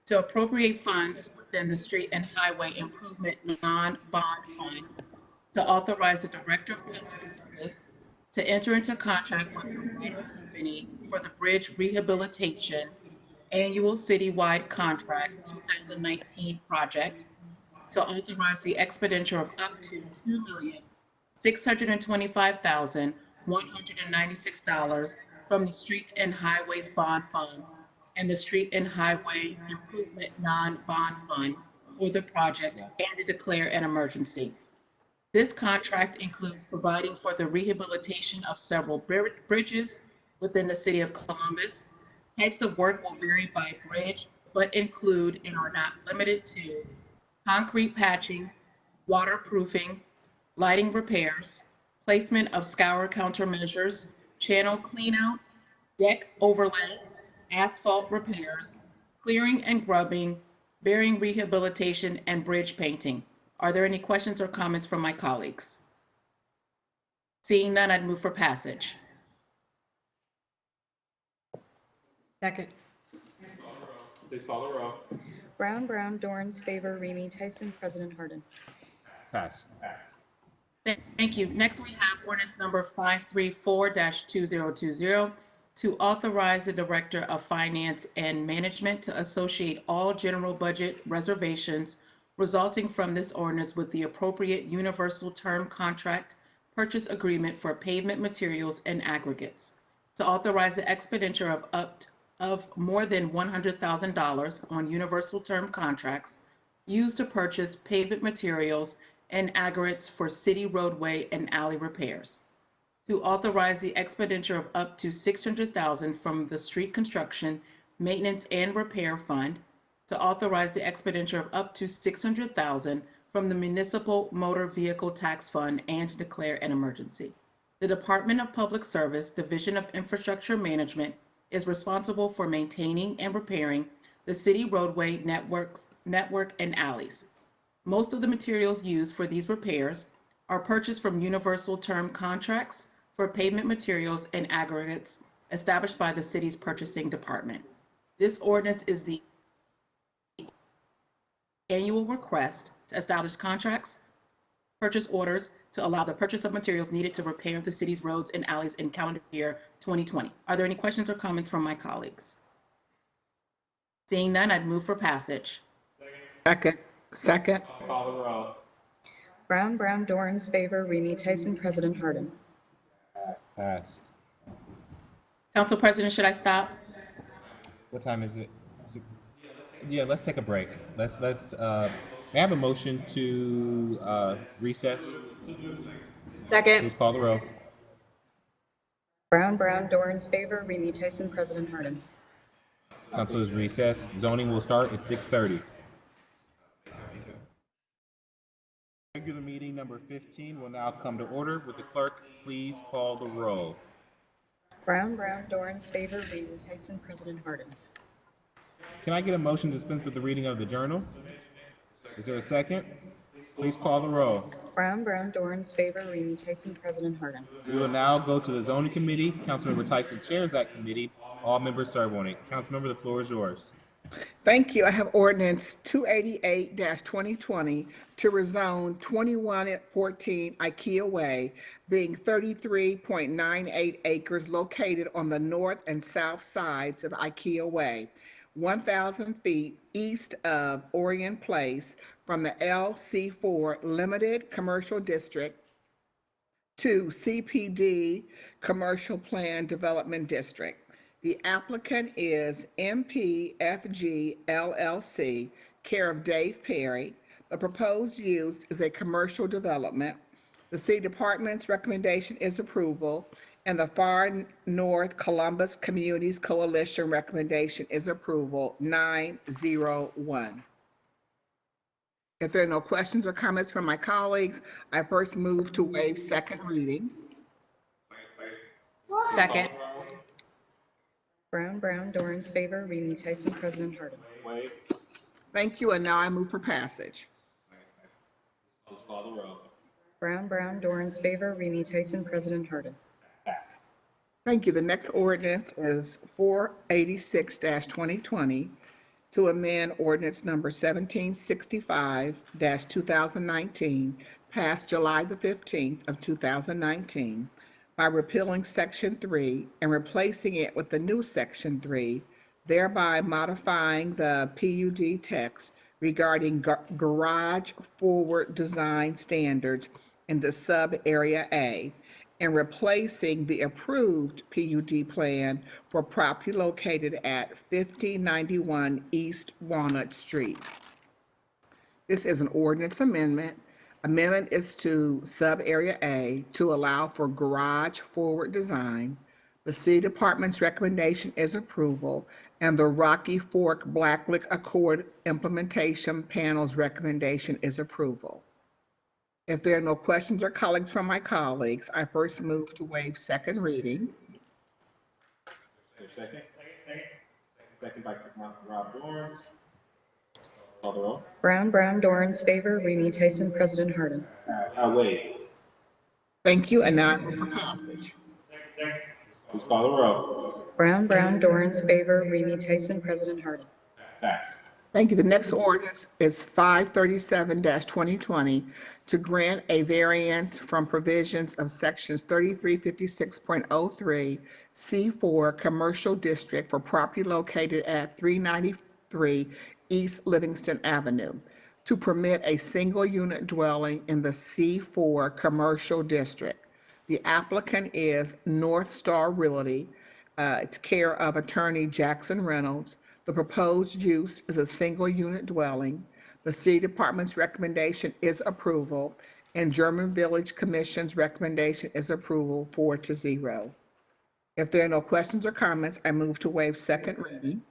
to appropriate funds within the Street and Highway Improvement Non-Bond Fund, to authorize the Director of Public Service to enter into contract with the water company for the bridge rehabilitation annual citywide contract 2019 project, to authorize the expenditure of up to $2,625,196 from the Streets and Highways Bond Fund and the Street and Highway Improvement Non-Bond Fund for the project, and to declare an emergency. This contract includes providing for the rehabilitation of several bridges within the city of Columbus. Types of work will vary by bridge, but include and are not limited to concrete patching, waterproofing, lighting repairs, placement of scour countermeasures, channel cleanout, deck overlay, asphalt repairs, clearing and grubbing, bearing rehabilitation, and bridge painting. Are there any questions or comments from my colleagues? Seeing none, I'd move for passage. Second. Please call the row. Brown, Dorans, favor, Remy Tyson, President Harden. Pass. Thank you. Next, we have ordinance number 534-2020 to authorize the Director of Finance and Management to associate all general budget reservations resulting from this ordinance with the appropriate universal term contract purchase agreement for pavement materials and aggregates, to authorize the expenditure of more than $100,000 on universal term contracts used to purchase pavement materials and aggregates for city roadway and alley repairs. To authorize the expenditure of up to $600,000 from the Street Construction, Maintenance, and Repair Fund. To authorize the expenditure of up to $600,000 from the Municipal Motor Vehicle Tax Fund and to declare an emergency. The Department of Public Service, Division of Infrastructure Management, is responsible for maintaining and repairing the city roadway network and alleys. Most of the materials used for these repairs are purchased from universal term contracts for pavement materials and aggregates established by the city's purchasing department. This ordinance is the annual request to establish contracts, purchase orders to allow the purchase of materials needed to repair the city's roads and alleys in calendar year 2020. Are there any questions or comments from my colleagues? Seeing none, I'd move for passage. Second. Call the roll. Brown, Dorans, favor, Remy Tyson, President Harden. Pass. Council President, should I stop? What time is it? Yeah, let's take a break. May I have a motion to recess? Second. Please call the roll. Brown, Dorans, favor, Remy Tyson, President Harden. Council is recessed. Zoning will start at 6:30. Regular meeting number 15 will now come to order. Would the clerk please call the roll? Brown, Dorans, favor, Remy Tyson, President Harden. Can I get a motion to dispense with the reading of the journal? Is there a second? Please call the roll. Brown, Dorans, favor, Remy Tyson, President Harden. We will now go to the zoning committee. Councilmember Tyson chairs that committee. All members serve on it. Councilmember, the floor is yours. Thank you. I have ordinance 288-2020 to rezone 2114 IKEA Way, being 33.98 acres located on the north and south sides of IKEA Way, 1,000 feet east of Orion Place from the LC4 Limited Commercial District to CPD Commercial Plan Development District. The applicant is MPFG LLC, care of Dave Perry. The proposed use is a commercial development. The city department's recommendation is approval, and the Far North Columbus Communities Coalition recommendation is approval, 901. If there are no questions or comments from my colleagues, I first move to waive second reading. Second. Brown, Dorans, favor, Remy Tyson, President Harden. Thank you, and now I move for passage. Please call the roll. Brown, Dorans, favor, Remy Tyson, President Harden. Thank you. The next ordinance is 486-2020 to amend ordinance number 1765-2019, passed July the 15th of 2019, by repealing Section 3 and replacing it with the new Section 3, thereby modifying the PUD text regarding garage forward design standards in the sub-area A, and replacing the approved PUD plan for property located at 1591 East Walnut Street. This is an ordinance amendment. Amendment is to sub-area A to allow for garage forward design. The city department's recommendation is approval, and the Rocky Fork Blacklick Accord implementation panel's recommendation is approval. If there are no questions or comments from my colleagues, I first move to waive second reading. Second. Second by Rob Dorans. Call the roll. Brown, Dorans, favor, Remy Tyson, President Harden. Wait. Thank you, and now I move for passage. Please call the roll. Brown, Dorans, favor, Remy Tyson, President Harden. Pass. Thank you. The next ordinance is 537-2020 to grant a variance from provisions of sections 3356.03 C4 Commercial District for property located at 393 East Livingston Avenue to permit a single-unit dwelling in the C4 Commercial District. The applicant is North Star Realty. It's care of attorney Jackson Reynolds. The proposed use is a single-unit dwelling. The City Department's recommendation is approval, and German Village Commission's recommendation is approval, 4-0. If there are no questions or comments, I move to waive second reading.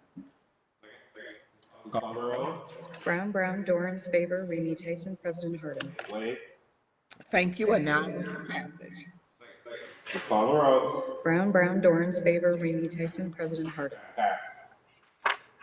Call the roll. Brown, Dorans, favor, Remy Tyson, President Harden. Wait. Thank you, and now I move for passage. Please call the roll. Brown, Dorans, favor, Remy Tyson, President Harden. Pass.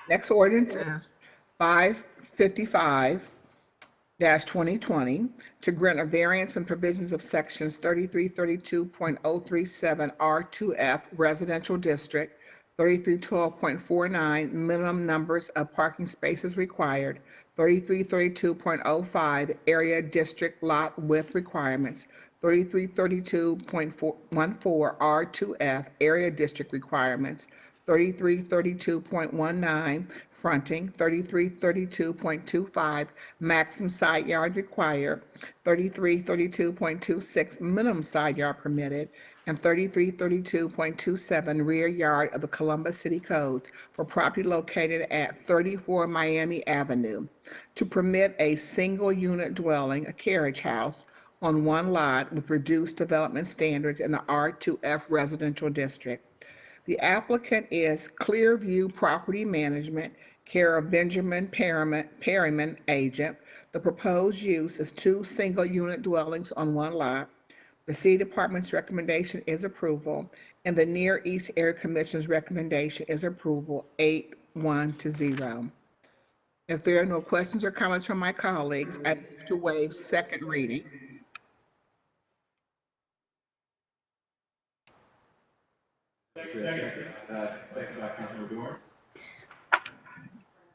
Next ordinance is 555-2020 to grant a variance from provisions of sections 3332.037 R2F Residential District, 3312.49 minimum numbers of parking spaces required, 3332.05 area district lot width requirements, 3332.14 R2F area district requirements, 3332.19 fronting, 3332.25 maximum side yard required, 3332.26 minimum side yard permitted, and 3332.27 rear yard of the Columbus City Codes for property located at 34 Miami Avenue to permit a single-unit dwelling, a carriage house, on one lot with reduced development standards in the R2F residential district. The applicant is Clearview Property Management, care of Benjamin Perryman, agent. The proposed use is 2 single-unit dwellings on one lot. The City Department's recommendation is approval, and the Near East Area Commission's recommendation is approval, 8-1-0. If there are no questions or comments from my colleagues, I move to waive second reading.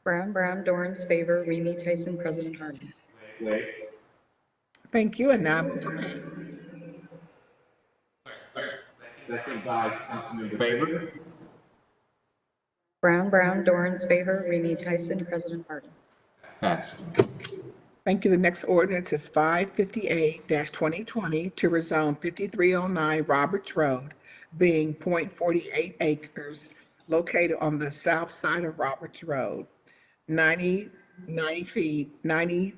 Brown, Dorans, favor, Remy Tyson, President Harden. Wait. Thank you, and now I move for passage. Second by Councilmember Favor. Brown, Dorans, favor, Remy Tyson, President Harden. Pass. Thank you. The next ordinance is 558-2020 to rezone 5309 Roberts Road, being .48 acres, located on the south side of Roberts Road, 90 feet, 90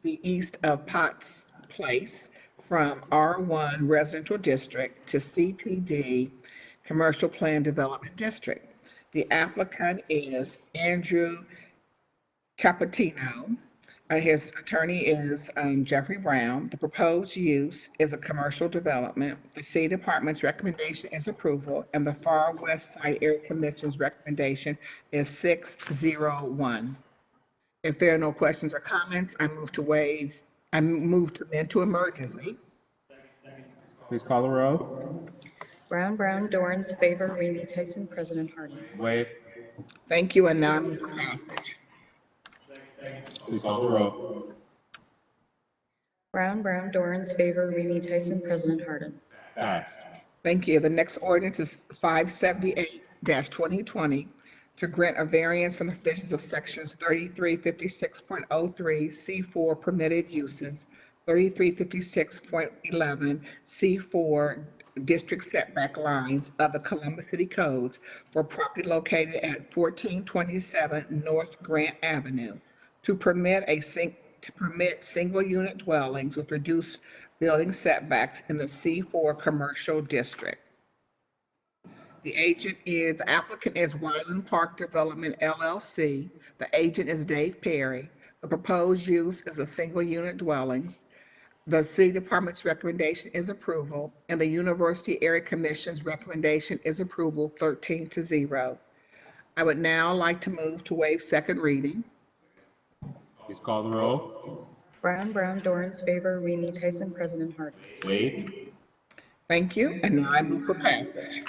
the east of Potts Place, from R1 Residential District to CPD Commercial Plan Development District. The applicant is Andrew Capitino. His attorney is Jeffrey Brown. The proposed use is a commercial development. The City Department's recommendation is approval, and the Far West Side Area Commission's recommendation is 6-0-1. If there are no questions or comments, I move to into emergency. Please call the roll. Brown, Dorans, favor, Remy Tyson, President Harden. Wait. Thank you, and now I move for passage. Please call the roll. Brown, Dorans, favor, Remy Tyson, President Harden. Pass. Thank you. The next ordinance is 578-2020 to grant a variance from the provisions of sections 3356.03 C4 permitted uses, 3356.11 C4 district setback lines of the Columbus City Codes for property located at 1427 North Grant Avenue to permit single-unit dwellings with reduced building setbacks in the C4 commercial district. The applicant is Wyland Park Development LLC. The agent is Dave Perry. The proposed use is a single-unit dwellings. The City Department's recommendation is approval, and the University Area Commission's recommendation is approval, 13-0. I would now like to move to waive second reading. Please call the roll. Brown, Dorans, favor, Remy Tyson, President Harden. Wait. Thank you, and now I move for passage.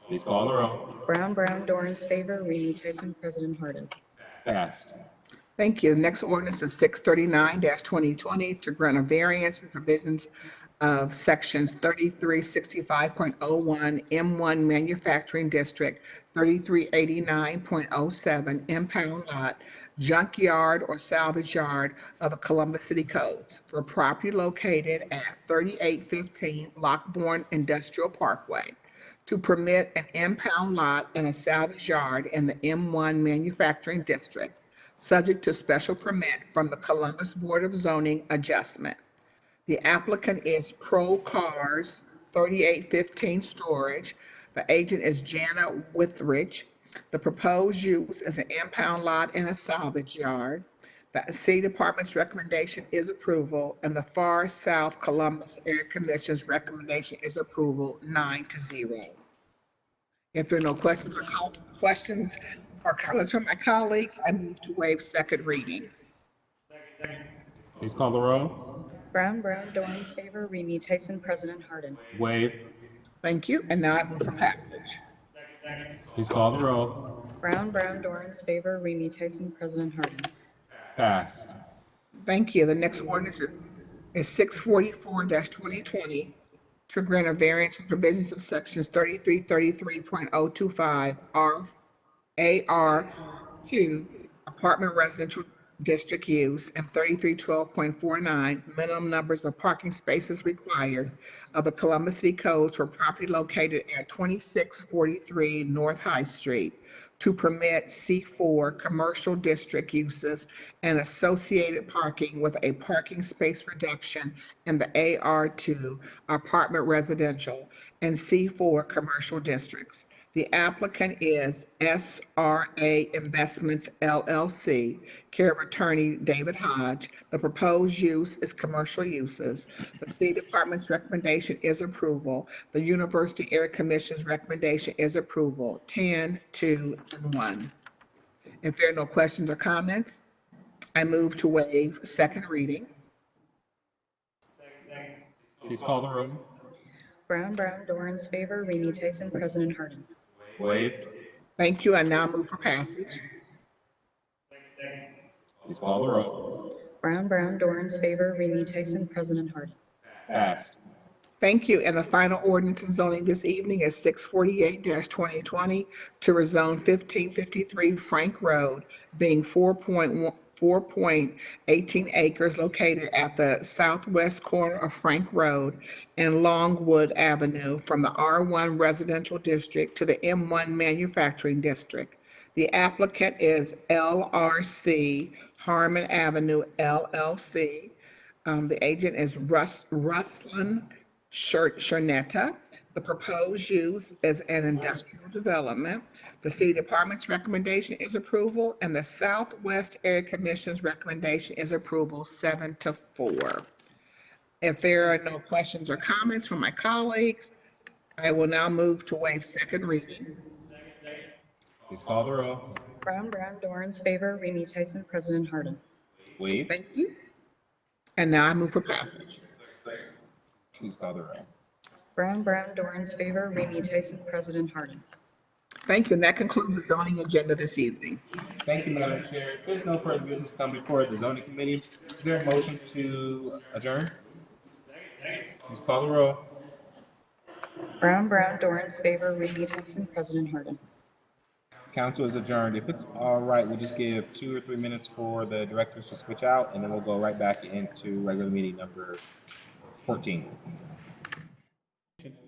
Please call the roll. Brown, Dorans, favor, Remy Tyson, President Harden. Pass. Thank you. The next ordinance is 639-2020 to grant a variance for provisions of sections 3365.01 M1 Manufacturing District, 3389.07 Impound Lot, Junkyard or Salvage Yard of the Columbus City Codes for property located at 3815 Lockbourne Industrial Parkway to permit an impound lot and a salvage yard in the M1 Manufacturing District. subject to special permit from the Columbus Board of Zoning adjustment. The applicant is Pro Cars 3815 Storage. The agent is Jana Withridge. The proposed use is an impound lot and a salvage yard. The city department's recommendation is approval, and the Far South Columbus Area Commission's recommendation is approval 9-0. If there are no questions or comments from my colleagues, I move to waive second reading. Please call the row. Brown, Dorans, favor, Remy Tyson, President Harden. Waive. Thank you, and now I move for passage. Please call the row. Brown, Dorans, favor, Remy Tyson, President Harden. Passed. Thank you. The next ordinance is 644-2020 to grant a variance for provisions of sections 3333.025 AR2 apartment residential district use and 3312.49 minimum numbers of parking spaces required of the Columbus City Codes for property located at 2643 North High Street to permit C4 commercial district uses and associated parking with a parking space reduction in the AR2 apartment residential and C4 commercial districts. The applicant is SRA Investments LLC, care of attorney David Hodge. The proposed use is commercial uses. The city department's recommendation is approval. The University Area Commission's recommendation is approval, 10, 2, and 1. If there are no questions or comments, I move to waive second reading. Please call the row. Brown, Dorans, favor, Remy Tyson, President Harden. Waived. Thank you. I now move for passage. Please call the row. Brown, Dorans, favor, Remy Tyson, President Harden. Passed. Thank you. And the final ordinance in zoning this evening is 648-2020 to rezone 1553 Frank Road, being 4.18 acres located at the southwest corner of Frank Road and Longwood Avenue from the R1 Residential District to the M1 Manufacturing District. The applicant is LRC Harmon Avenue LLC. The agent is Ruslan Shernetta. The proposed use is an industrial development. The city department's recommendation is approval, and the Southwest Area Commission's recommendation is approval, 7-4. If there are no questions or comments from my colleagues, I will now move to waive second reading. Please call the row. Brown, Dorans, favor, Remy Tyson, President Harden. Waived. Thank you. And now I move for passage. Please call the row. Brown, Dorans, favor, Remy Tyson, President Harden. Thank you, and that concludes the zoning agenda this evening. Thank you, Madam Chair. If there's no further business to come before the zoning committee, is there a motion to adjourn? Please call the row. Brown, Dorans, favor, Remy Tyson, President Harden. Council is adjourned. If it's all right, we'll just give 2 or 3 minutes for the directors to switch out, and then we'll go right back into regular meeting number 14.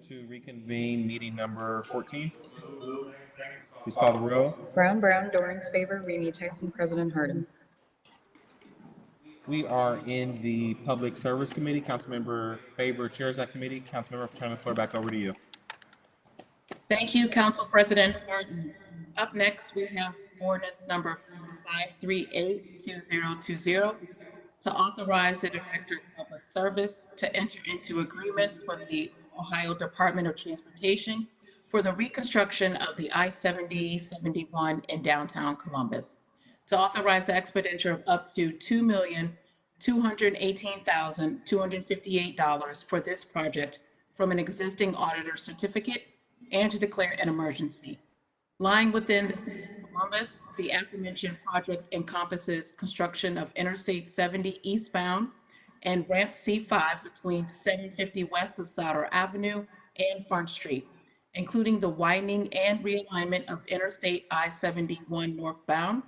To reconvene meeting number 14. Please call the row. Brown, Dorans, favor, Remy Tyson, President Harden. We are in the Public Service Committee. Councilmember Faber chairs that committee. Councilmember, turn the floor back over to you. Thank you, Council President Harden. Up next, we have ordinance number 538-2020 to authorize the Director of Public Service to enter into agreements with the Ohio Department of Transportation for the reconstruction of the I-70-71 in downtown Columbus, to authorize the expenditure of up to $2,218,258 for this project from an existing auditor certificate and to declare an emergency. Lying within the city of Columbus, the aforementioned project encompasses construction of Interstate 70 eastbound and ramp C5 between 750 west of Sauter Avenue and Front Street, including the widening and realignment of Interstate I-71 northbound,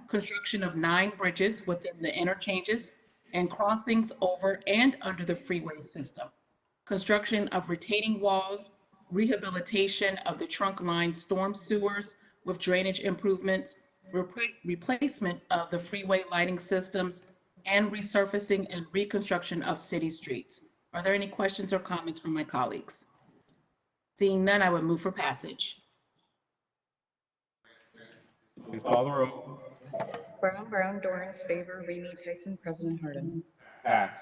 construction of 9 bridges within the interchanges and crossings over and under the freeway system, construction of retaining walls, rehabilitation of the trunk line storm sewers with drainage improvements, replacement of the freeway lighting systems, and resurfacing and reconstruction of city streets. Are there any questions or comments from my colleagues? Seeing none, I would move for passage. Please call the roll. Brown, Dorans, favor, Remy Tyson, President Harden. Pass.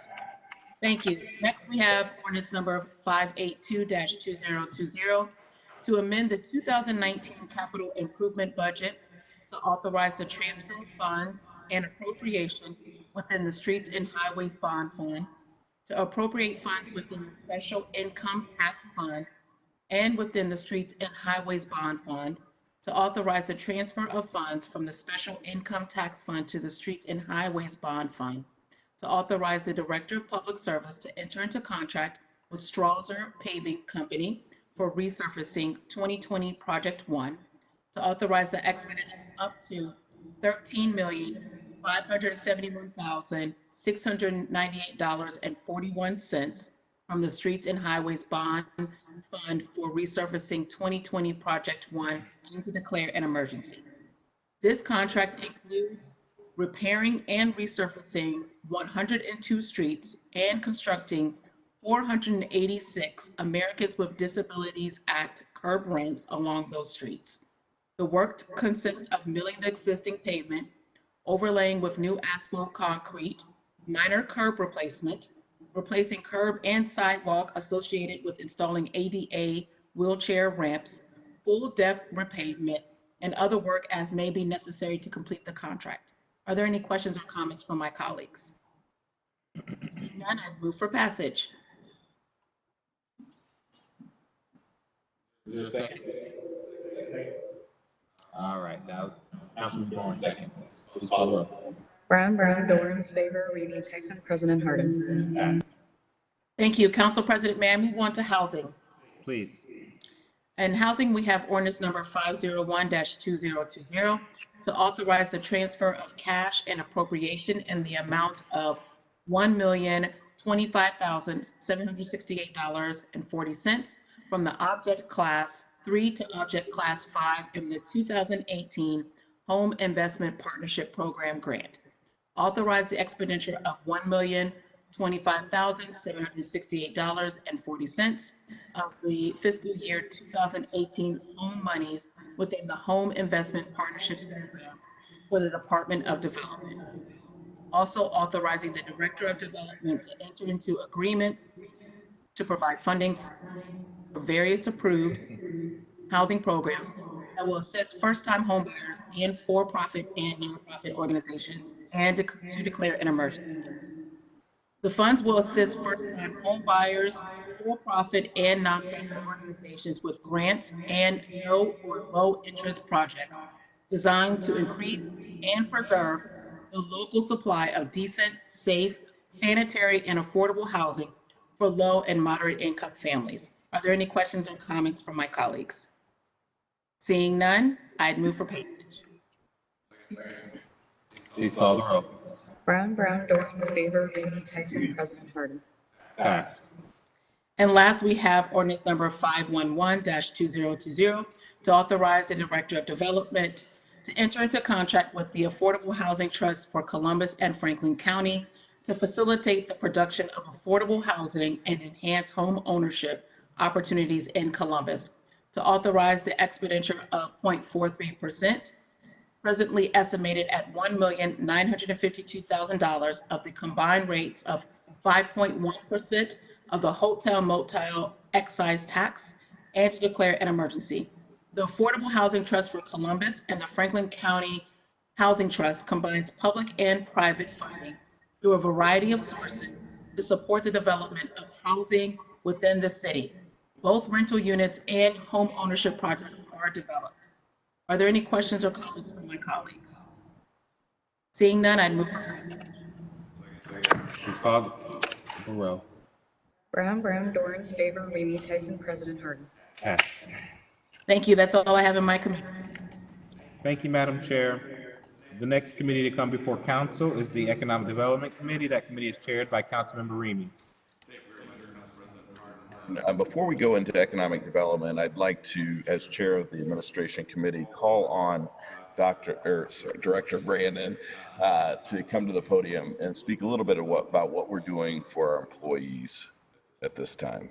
Thank you. Next, we have ordinance number 582-2020 to amend the 2019 capital improvement budget to authorize the transfer of funds and appropriation within the Streets and Highways Bond Fund, to appropriate funds within the Special Income Tax Fund and within the Streets and Highways Bond Fund, to authorize the transfer of funds from the Special Income Tax Fund to the Streets and Highways Bond Fund, to authorize the Director of Public Service to enter into contract with Strasser Paving Company for resurfacing 2020 Project 1, to authorize the expenditure up to $13,571,698.41 from the Streets and Highways Bond Fund for resurfacing 2020 Project 1 and to declare an emergency. This contract includes repairing and resurfacing 102 streets and constructing 486 Americans with Disabilities Act curb ramps along those streets. The work consists of milling the existing pavement, overlaying with new asphalt concrete, minor curb replacement, replacing curb and sidewalk associated with installing ADA wheelchair ramps, full depth repavement, and other work as may be necessary to complete the contract. Are there any questions or comments from my colleagues? Seeing none, I'd move for passage. Is there a second? All right, now, Councilman Dorn, second. Please call the roll. Brown, Dorans, favor, Remy Tyson, President Harden. Pass. Thank you. Council President, may I move on to housing? Please. In housing, we have ordinance number 501-2020 to authorize the transfer of cash and appropriation in the amount of $1,025,768.40 from the Object Class 3 to Object Class 5 in the 2018 Home Investment Partnership Program grant. Authorize the expenditure of $1,025,768.40 of the fiscal year 2018 home monies within the Home Investment Partnerships Program for the Department of Development. Also authorizing the Director of Development to enter into agreements to provide funding for various approved housing programs that will assist first-time homebuyers and for-profit and nonprofit organizations and to declare an emergency. The funds will assist first-time homebuyers, for-profit and nonprofit organizations with grants and no or low-interest projects designed to increase and preserve the local supply of decent, safe, sanitary, and affordable housing for low and moderate income families. Are there any questions or comments from my colleagues? Seeing none, I'd move for passage. Please call the roll. Brown, Dorans, favor, Remy Tyson, President Harden. Pass. And last, we have ordinance number 511-2020 to authorize the Director of Development to enter into contract with the Affordable Housing Trust for Columbus and Franklin County to facilitate the production of affordable housing and enhance home ownership opportunities in Columbus, to authorize the expenditure of 0.43%, presently estimated at $1,952,000 of the combined rates of 5.1% of the hotel motel excise tax, and to declare an emergency. The Affordable Housing Trust for Columbus and the Franklin County Housing Trust combines public and private funding through a variety of sources to support the development of housing within the city. Both rental units and home ownership projects are developed. Are there any questions or comments from my colleagues? Seeing none, I'd move for passage. Please call the roll. Brown, Dorans, favor, Remy Tyson, President Harden. Pass. Thank you. That's all I have in my committees. Thank you, Madam Chair. The next committee to come before council is the Economic Development Committee. That committee is chaired by Councilmember Remy. Before we go into economic development, I'd like to, as chair of the administration committee, call on Director Brandon to come to the podium and speak a little bit about what we're doing for our employees at this time.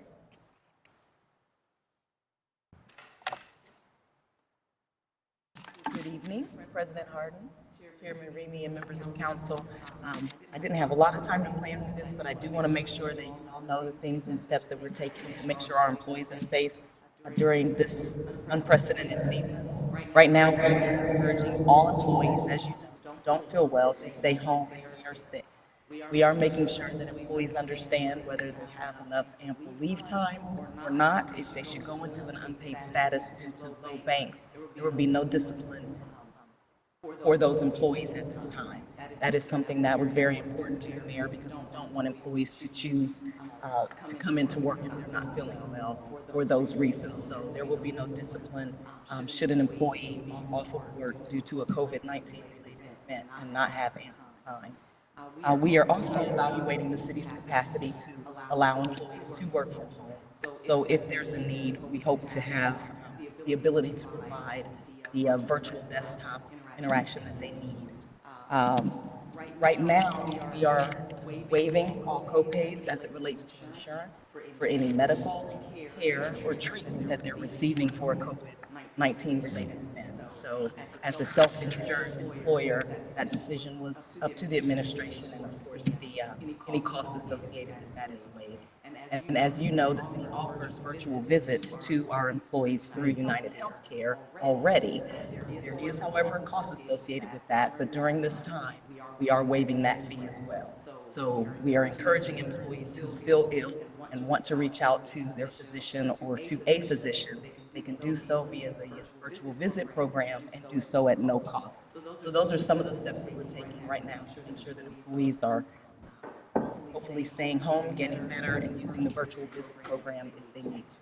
Good evening, President Harden, Chairman Remy, and members of council. I didn't have a lot of time to plan for this, but I do want to make sure that you all know the things and steps that we're taking to make sure our employees are safe during this unprecedented season. Right now, we're encouraging all employees, as you know, don't feel well, to stay home if they are sick. We are making sure that employees understand whether they have enough ample leave time or not. If they should go into an unpaid status due to low banks, there will be no discipline for those employees at this time. That is something that was very important to the mayor because we don't want employees to choose to come into work if they're not feeling well for those reasons. So there will be no discipline should an employee be off of work due to a COVID-19 related event and not have ample time. We are also evaluating the city's capacity to allow employees to work from home. So if there's a need, we hope to have the ability to provide the virtual desktop interaction that they need. Right now, we are waiving all copays as it relates to insurance for any medical care or treatment that they're receiving for a COVID-19 related event. So as a self-insured employer, that decision was up to the administration, and of course, any costs associated with that is waived. And as you know, the city offers virtual visits to our employees through United Healthcare already. There is, however, a cost associated with that, but during this time, we are waiving that fee as well. So we are encouraging employees who feel ill and want to reach out to their physician or to a physician. They can do so via the virtual visit program and do so at no cost. So those are some of the steps that we're taking right now to ensure that employees are hopefully staying home, getting better, and using the virtual visit program if they need to.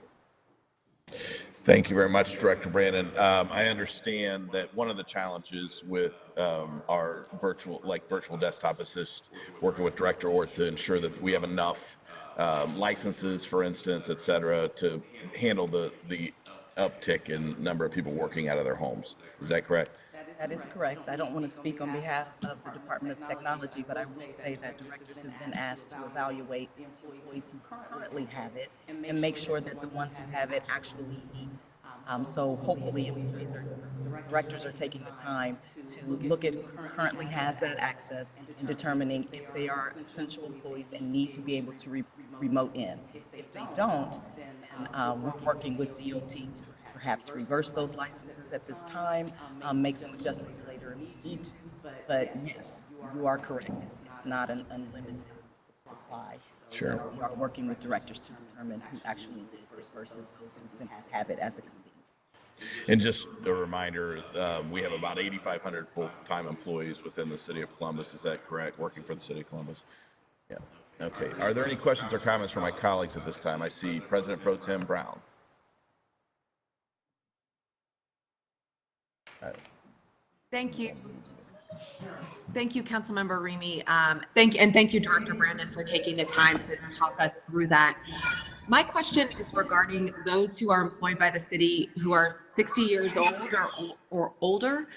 Thank you very much, Director Brandon. I understand that one of the challenges with our virtual desktop assist, working with Director Orth to ensure that we have enough licenses, for instance, et cetera, to handle the uptick in number of people working out of their homes. Is that correct? That is correct. I don't want to speak on behalf of the Department of Technology, but I will say that directors have been asked to evaluate the employees who currently have it and make sure that the ones who have it actually need it. So hopefully directors are taking the time to look at who currently has that access and determining if they are essential employees and need to be able to remote in. If they don't, then we're working with DOT to perhaps reverse those licenses at this time, make some adjustments later if we need to. But yes, you are correct. It's not an unlimited supply. Sure. So we are working with directors to determine who actually needs it versus those who simply have it as a convenience. And just a reminder, we have about 8,500 full-time employees within the city of Columbus. Is that correct? Working for the city of Columbus? Yeah. Okay. Are there any questions or comments from my colleagues at this time? I see President Pro Tem Brown. Thank you. Thank you, Councilmember Remy. Thank you, Director Brandon, for taking the time to talk us through that. My question is regarding those who are employed by the city who are 60 years old or older.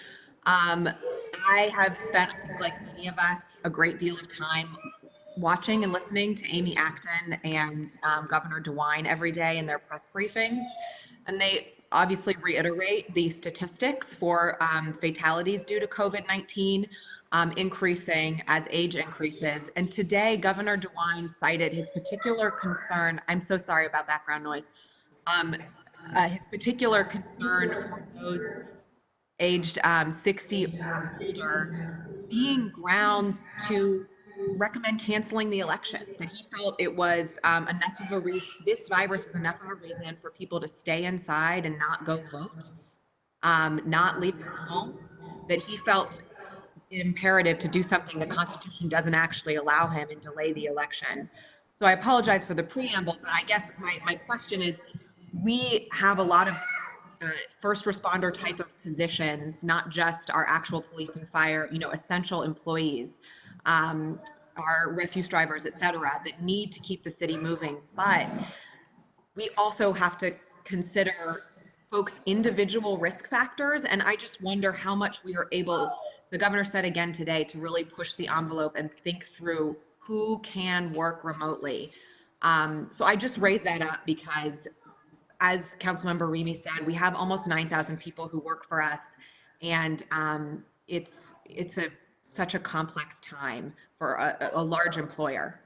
I have spent, like many of us, a great deal of time watching and listening to Amy Acton and Governor DeWine every day in their press briefings. And they obviously reiterate the statistics for fatalities due to COVID-19 increasing as age increases. And today, Governor DeWine cited his particular concern. I'm so sorry about background noise. His particular concern for those aged 60 or older being grounds to recommend canceling the election, that he felt it was enough of a reason, this virus is enough of a reason for people to stay inside and not go vote, not leave their homes, that he felt imperative to do something the Constitution doesn't actually allow him and delay the election. So I apologize for the preamble, but I guess my question is, we have a lot of first responder type of positions, not just our actual police and fire, essential employees, our refuse drivers, et cetera, that need to keep the city moving. But we also have to consider folks' individual risk factors. And I just wonder how much we are able, the governor said again today, to really push the envelope and think through who can work remotely. So I just raised that up because, as Councilmember Remy said, we have almost 9,000 people who work for us, and it's such a complex time for a large employer.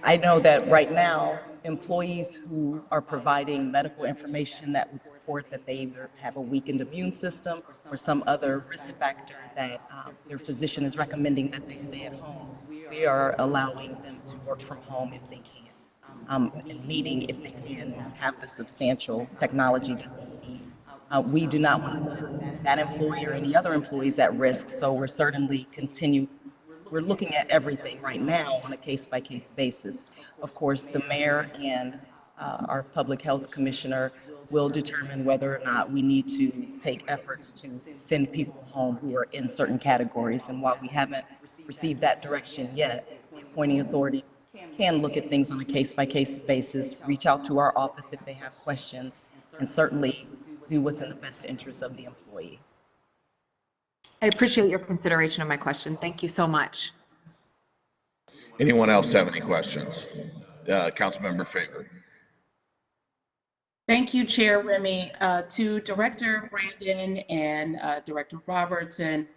I know that right now, employees who are providing medical information that would support that they either have a weakened immune system or some other risk factor that their physician is recommending that they stay at home, we are allowing them to work from home if they can. Meaning if they can have the substantial technology that they need. We do not want to put that employee or any other employees at risk, so we're looking at everything right now on a case-by-case basis. Of course, the mayor and our public health commissioner will determine whether or not we need to take efforts to send people home who are in certain categories. And while we haven't received that direction yet, the appointing authority can look at things on a case-by-case basis, reach out to our office if they have questions, and certainly do what's in the best interest of the employee. I appreciate your consideration of my question. Thank you so much. Anyone else have any questions? Councilmember Favor. Thank you, Chair Remy. To Director Brandon and Director Roberts and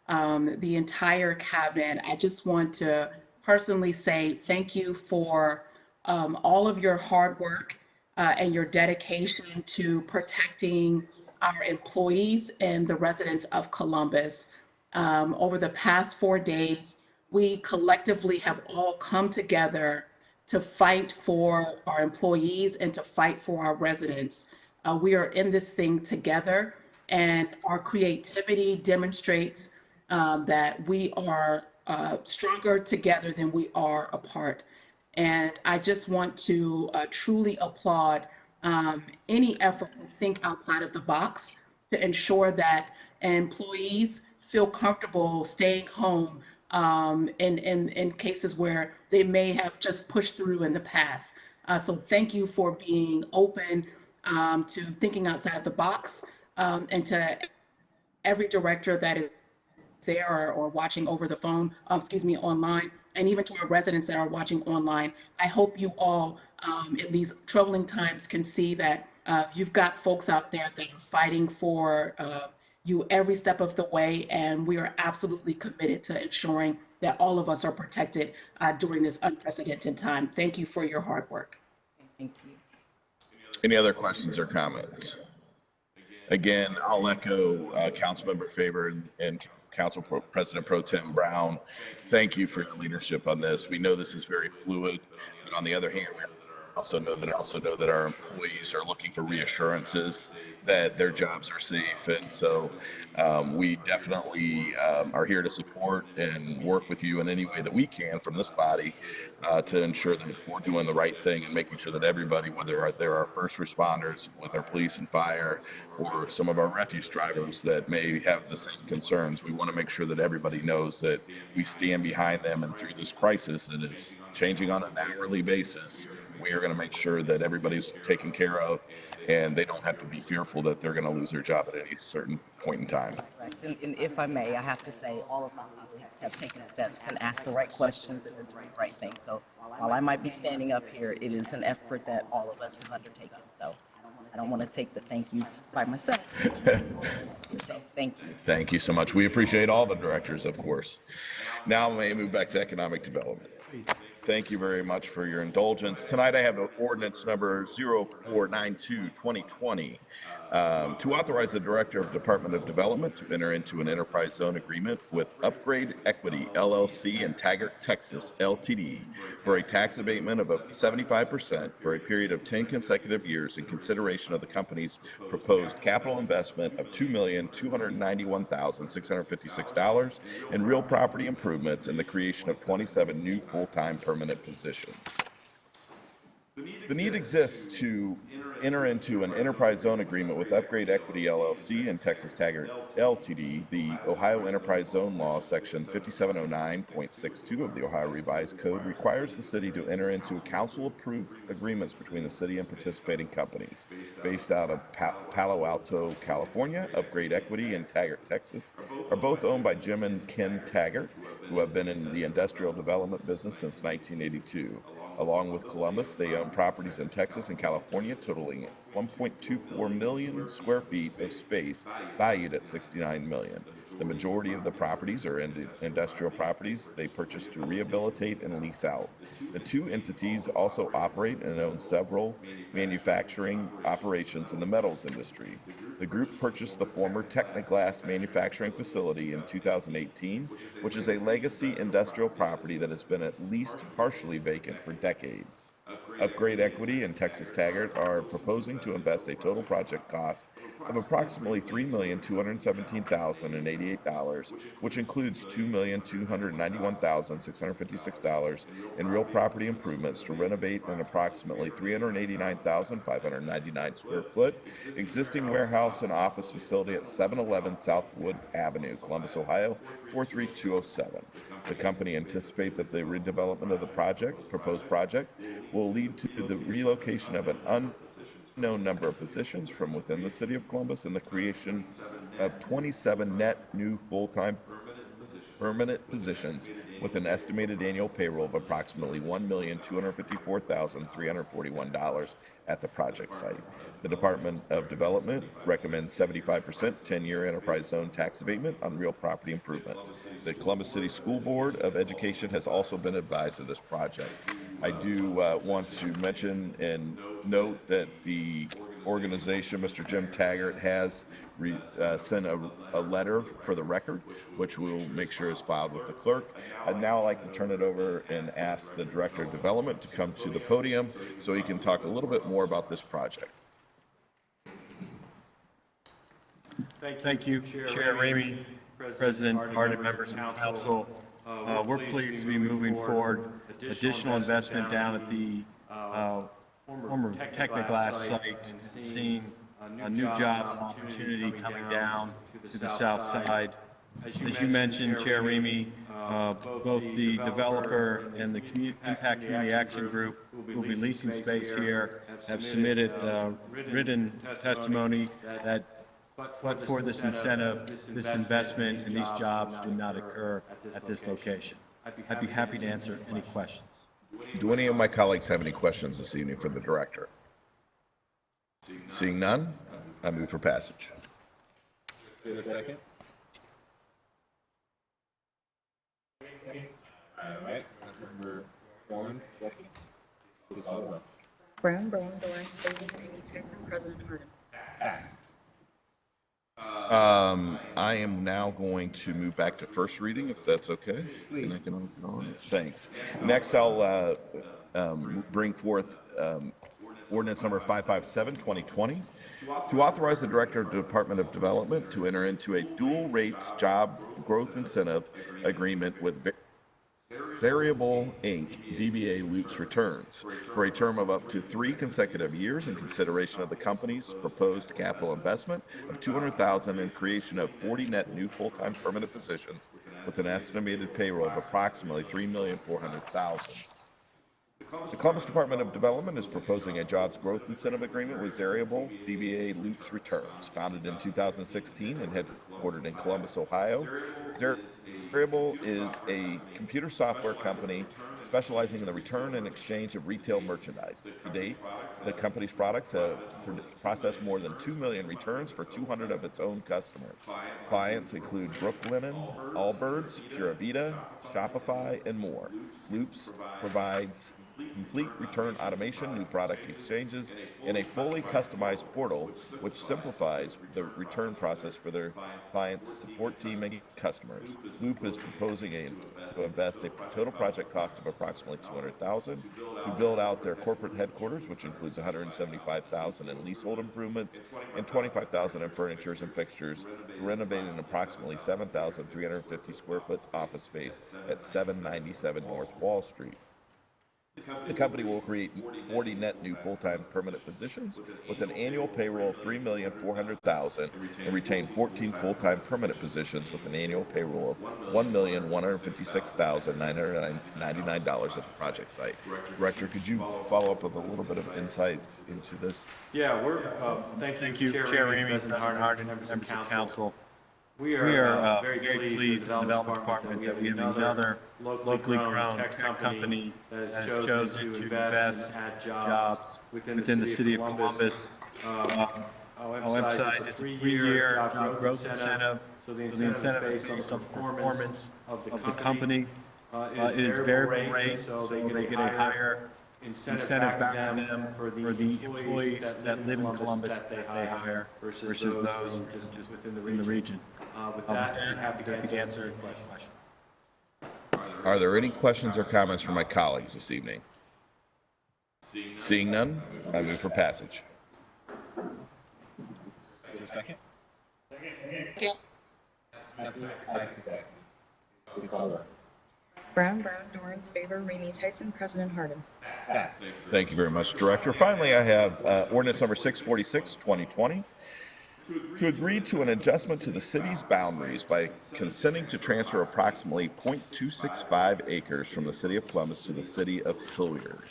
the entire cabinet, I just want to personally say thank you for all of your hard work and your dedication to protecting our employees and the residents of Columbus. Over the past 4 days, we collectively have all come together to fight for our employees and to fight for our residents. We are in this thing together, and our creativity demonstrates that we are stronger together than we are apart. And I just want to truly applaud any effort to think outside of the box to ensure that employees feel comfortable staying home in cases where they may have just pushed through in the past. So thank you for being open to thinking outside of the box, and to every director that is there or watching over the phone, online, and even to our residents that are watching online. I hope you all in these troubling times can see that you've got folks out there that are fighting for you every step of the way, and we are absolutely committed to ensuring that all of us are protected during this unprecedented time. Thank you for your hard work. Thank you. Any other questions or comments? Again, I'll echo Councilmember Favor and Council President Pro Tem Brown. Thank you for your leadership on this. We know this is very fluid, but on the other hand, we also know that our employees are looking for reassurances that their jobs are safe. And so we definitely are here to support and work with you in any way that we can from this body to ensure that we're doing the right thing and making sure that everybody, whether they're our first responders with our police and fire or some of our refuse drivers that may have the same concerns, we want to make sure that everybody knows that we stand behind them. And through this crisis that is changing on an hourly basis, we are going to make sure that everybody's taken care of and they don't have to be fearful that they're going to lose their job at any certain point in time. Correct. And if I may, I have to say all of my colleagues have taken steps and asked the right questions and are doing the right thing. So while I might be standing up here, it is an effort that all of us have undertaken. So I don't want to take the thank yous by myself. So thank you. Thank you so much. We appreciate all the directors, of course. Now may I move back to economic development. Thank you very much for your indulgence. Tonight I have an ordinance number 0492-2020 to authorize the Director of Department of Development to enter into an enterprise zone agreement with Upgrade Equity LLC and Taggart, Texas LTD for a tax abatement of up to 75% for a period of 10 consecutive years in consideration of the company's proposed capital investment of $2,291,656 in real property improvements and the creation of 27 new full-time permanent positions. The need exists to enter into an enterprise zone agreement with Upgrade Equity LLC and Texas Taggart Ltd. The Ohio Enterprise Zone Law, Section 5709.62 of the Ohio Revised Code requires the city to enter into council-approved agreements between the city and participating companies. Based out of Palo Alto, California, Upgrade Equity and Taggart, Texas, are both owned by Jim and Ken Taggart, who have been in the industrial development business since 1982. Along with Columbus, they own properties in Texas and California totaling 1.24 million square feet of space valued at $69 million. The majority of the properties are industrial properties they purchased to rehabilitate and lease out. The two entities also operate and own several manufacturing operations in the metals industry. The group purchased the former Technoglass manufacturing facility in 2018, which is a legacy industrial property that has been at least partially vacant for decades. Upgrade Equity and Texas Taggart are proposing to invest a total project cost of approximately $3,217,088, which includes $2,291,656 in real property improvements to renovate an approximately 389,599 square foot existing warehouse and office facility at 711 Southwood Avenue, Columbus, Ohio, 43207. The company anticipates that the redevelopment of the proposed project, will lead to the relocation of an unknown number of positions from within the city of Columbus and the creation of 27 net new full-time permanent positions with an estimated annual payroll of approximately $1,254,341 at the project site. The Department of Development recommends 75% 10-year enterprise zone tax abatement on real property improvements. The Columbus City School Board of Education has also been advised of this project. I do want to mention and note that the organization, Mr. Jim Taggart, has sent a letter for the record, which we'll make sure is filed with the clerk. I'd now like to turn it over and ask the Director of Development to come to the podium so he can talk a little bit more about this project. Thank you, Chair Ramey, President Hardin, members of the council. We're pleased to be moving forward additional investment down at the former Technoglass site, seeing new jobs and opportunity coming down to the south side. As you mentioned, Chair Ramey, both the developer and the Impact Community Action Group who will be leasing space here have submitted written testimony that but for this incentive, this investment, and these jobs would not occur at this location. I'd be happy to answer any questions. Do any of my colleagues have any questions this evening for the director? Seeing none, I move for passage. Second. All right, Councilmember Warren, second. Please call the roll. Brown, Doran, Bailey, Ramey, Tyson, President Harden. Pass. I am now going to move back to first reading, if that's okay. Thanks. Next, I'll bring forth ordinance number 557, 2020, to authorize the Director of the Department of Development to enter into a dual rates job growth incentive agreement with Variable Inc., DBA Loops Returns, for a term of up to 3 consecutive years in consideration of the company's proposed capital investment of $200,000 and creation of 40 net new full-time permanent positions with an estimated payroll of approximately $3,400,000. The Columbus Department of Development is proposing a jobs growth incentive agreement with Variable DBA Loops Returns, founded in 2016 and headquartered in Columbus, Ohio. Variable is a computer software company specializing in the return and exchange of retail merchandise. To date, the company's products have processed more than 2 million returns for 200 of its own customers. Clients include Brooklinen, Allbirds, Pura Vida, Shopify, and more. Loops provides complete return automation, new product exchanges, and a fully customized portal which simplifies the return process for their clients' support team and customers. Loop is proposing to invest a total project cost of approximately $200,000 to build out their corporate headquarters, which includes $175,000 in leasehold improvements and $25,000 in furnitures and fixtures, to renovate an approximately 7,350 square foot office space at 797 North Wall Street. The company will create 40 net new full-time permanent positions with an annual payroll of $3,400,000 and retain 14 full-time permanent positions with an annual payroll of $1,156,999 at the project site. Director, could you follow up with a little bit of insight into this? Yeah, thank you, Chair Ramey, President Harden, members of council. We are very pleased in the Development Department that we have another locally grown tech company that has chosen to invest and add jobs within the city of Columbus. I'll emphasize it's a 3-year job growth incentive. So the incentive is based on the performance of the company. It is variable rate, so they get a higher incentive back to them for the employees that live in Columbus that they hire versus those just within the region. With that, I'm happy to answer questions. Are there any questions or comments from my colleagues this evening? Seeing none, I move for passage. Second? Brown, Dorans, favor, Ramey, Tyson, President Harden. Thank you very much, Director. Finally, I have ordinance number 646, 2020, to agree to an adjustment to the city's boundaries by consenting to transfer approximately 0.265 acres from the city of Columbus to the city of Hilliard.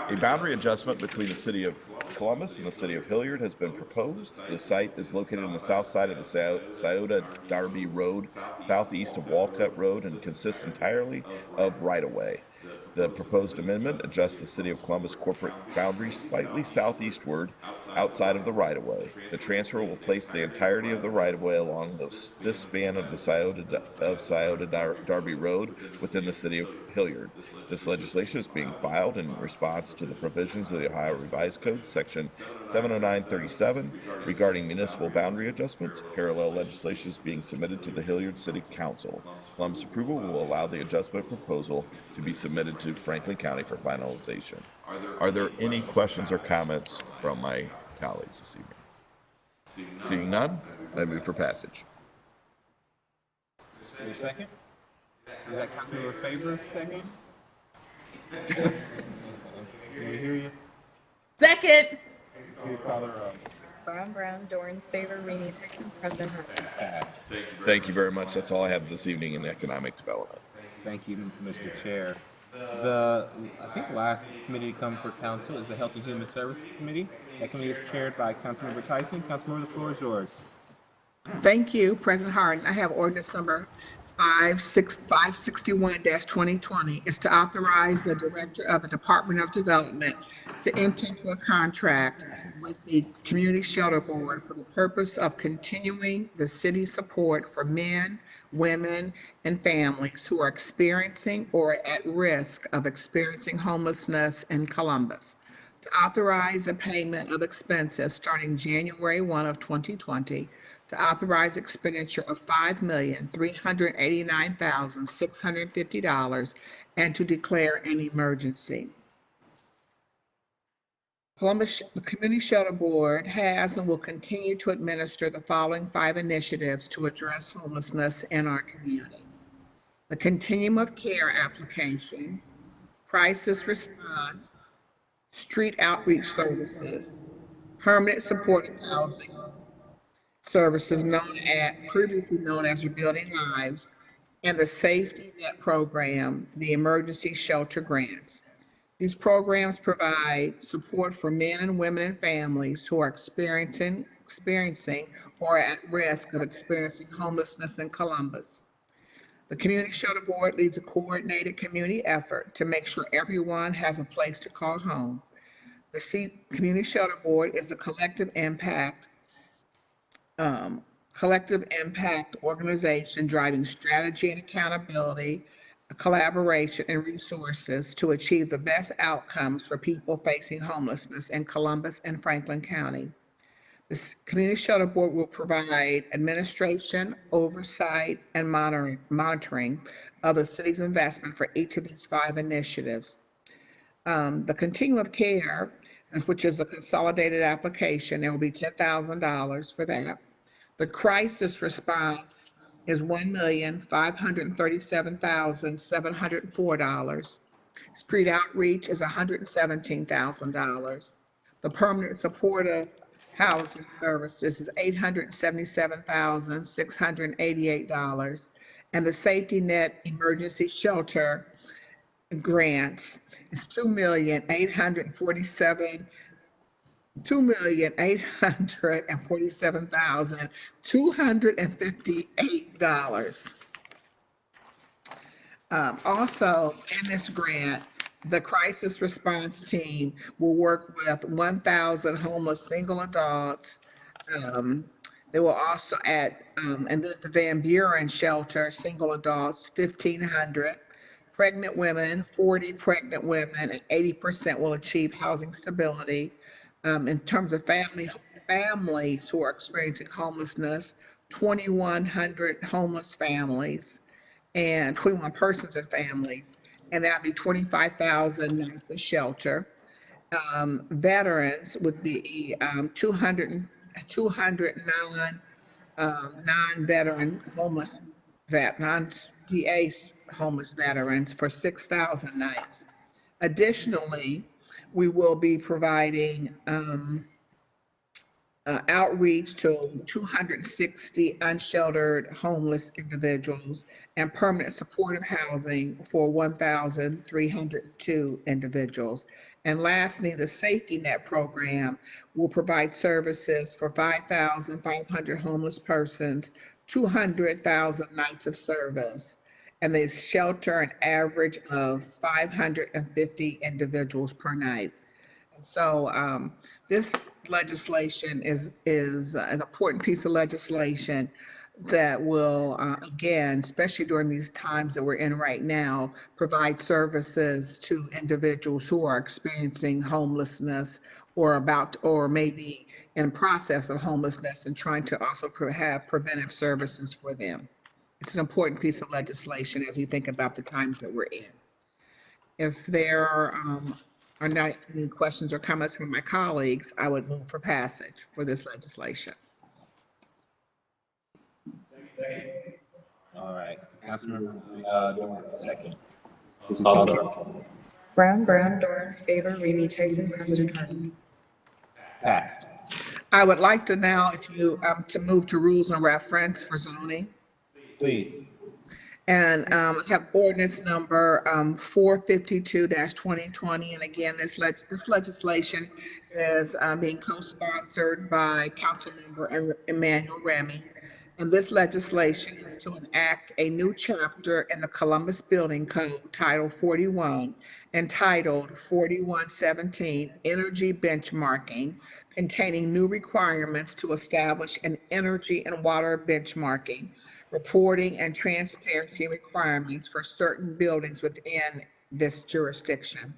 A boundary adjustment between the city of Columbus and the city of Hilliard has been proposed. The site is located on the south side of the Scioto Darby Road, southeast of Walcott Road, and consists entirely of right-of-way. The proposed amendment adjusts the city of Columbus corporate boundary slightly southeastward outside of the right-of-way. The transfer will place the entirety of the right-of-way along this span of the Scioto Darby Road within the city of Hilliard. This legislation is being filed in response to the provisions of the Ohio Revised Code, Section 70937, regarding municipal boundary adjustments. Parallel legislation is being submitted to the Hilliard City Council. Columbus approval will allow the adjustment proposal to be submitted to Franklin County for finalization. Are there any questions or comments from my colleagues this evening? Seeing none, I move for passage. Your second? Is that Councilmember Favors second? Can we hear you? Second. Please call the roll. Brown, Dorans, favor, Ramey, Tyson, President Harden. Thank you very much. That's all I have this evening in economic development. Thank you, Mr. Chair. I think the last committee to come for council is the Health and Human Services Committee. That committee is chaired by Councilmember Tyson. Councilmember, the floor is yours. Thank you, President Harden. I have ordinance number 561-2020. It's to authorize the Director of the Department of Development to enter into a contract with the Community Shelter Board for the purpose of continuing the city's support for men, women, and families who are experiencing or at risk of experiencing homelessness in Columbus. To authorize the payment of expenses starting January 1 of 2020, to authorize expenditure of $5,389,650 and to declare an emergency. The Community Shelter Board has and will continue to administer the following 5 initiatives to address homelessness in our community: the Continuum of Care application, crisis response, street outreach services, permanent supportive housing services previously known as Rebuilding Lives, and the Safety Net Program, the emergency shelter grants. These programs provide support for men and women and families who are experiencing or at risk of experiencing homelessness in Columbus. The Community Shelter Board leads a coordinated community effort to make sure everyone has a place to call home. The Community Shelter Board is a collective impact organization driving strategy and accountability, collaboration, and resources to achieve the best outcomes for people facing homelessness in Columbus and Franklin County. The Community Shelter Board will provide administration, oversight, and monitoring of the city's investment for each of these 5 initiatives. The Continuum of Care, which is a consolidated application, there will be $10,000 for that. The crisis response is $1,537,704. Street outreach is $117,000. The permanent supportive housing services is $877,688. And the safety net emergency shelter grants is $2,847,258. Also, in this grant, the crisis response team will work with 1,000 homeless single adults. They will also add, and then the Van Buren shelter, single adults, 1,500. Pregnant women, 40 pregnant women, and 80% will achieve housing stability. In terms of families who are experiencing homelessness, 2,100 homeless families and 21 persons and families, and that'd be 25,000 nights of shelter. Veterans would be 209 non-veteran homeless non-DA homeless veterans for 6,000 nights. Additionally, we will be providing outreach to 260 unsheltered homeless individuals and permanent supportive housing for 1,302 individuals. And lastly, the safety net program will provide services for 5,500 homeless persons, 200,000 nights of service, and they shelter an average of 550 individuals per night. So this legislation is an important piece of legislation that will, again, especially during these times that we're in right now, provide services to individuals who are experiencing homelessness or maybe in process of homelessness and trying to also have preventive services for them. It's an important piece of legislation as we think about the times that we're in. If there are not any questions or comments from my colleagues, I would move for passage for this legislation. All right, Councilmember Dorn, second. Please call the roll. Brown, Dorans, favor, Remy Tyson, President Harden. Passed. I would like to now, if you, to move to rules and reference for zoning. Please. And have ordinance number 452-2020. And again, this legislation is being co-sponsored by Councilmember Emmanuel Remy. And this legislation is to enact a new chapter in the Columbus Building Code, Title 41, entitled 4117 Energy Benchmarking, containing new requirements to establish an energy and water benchmarking, reporting, and transparency requirements for certain buildings within this jurisdiction.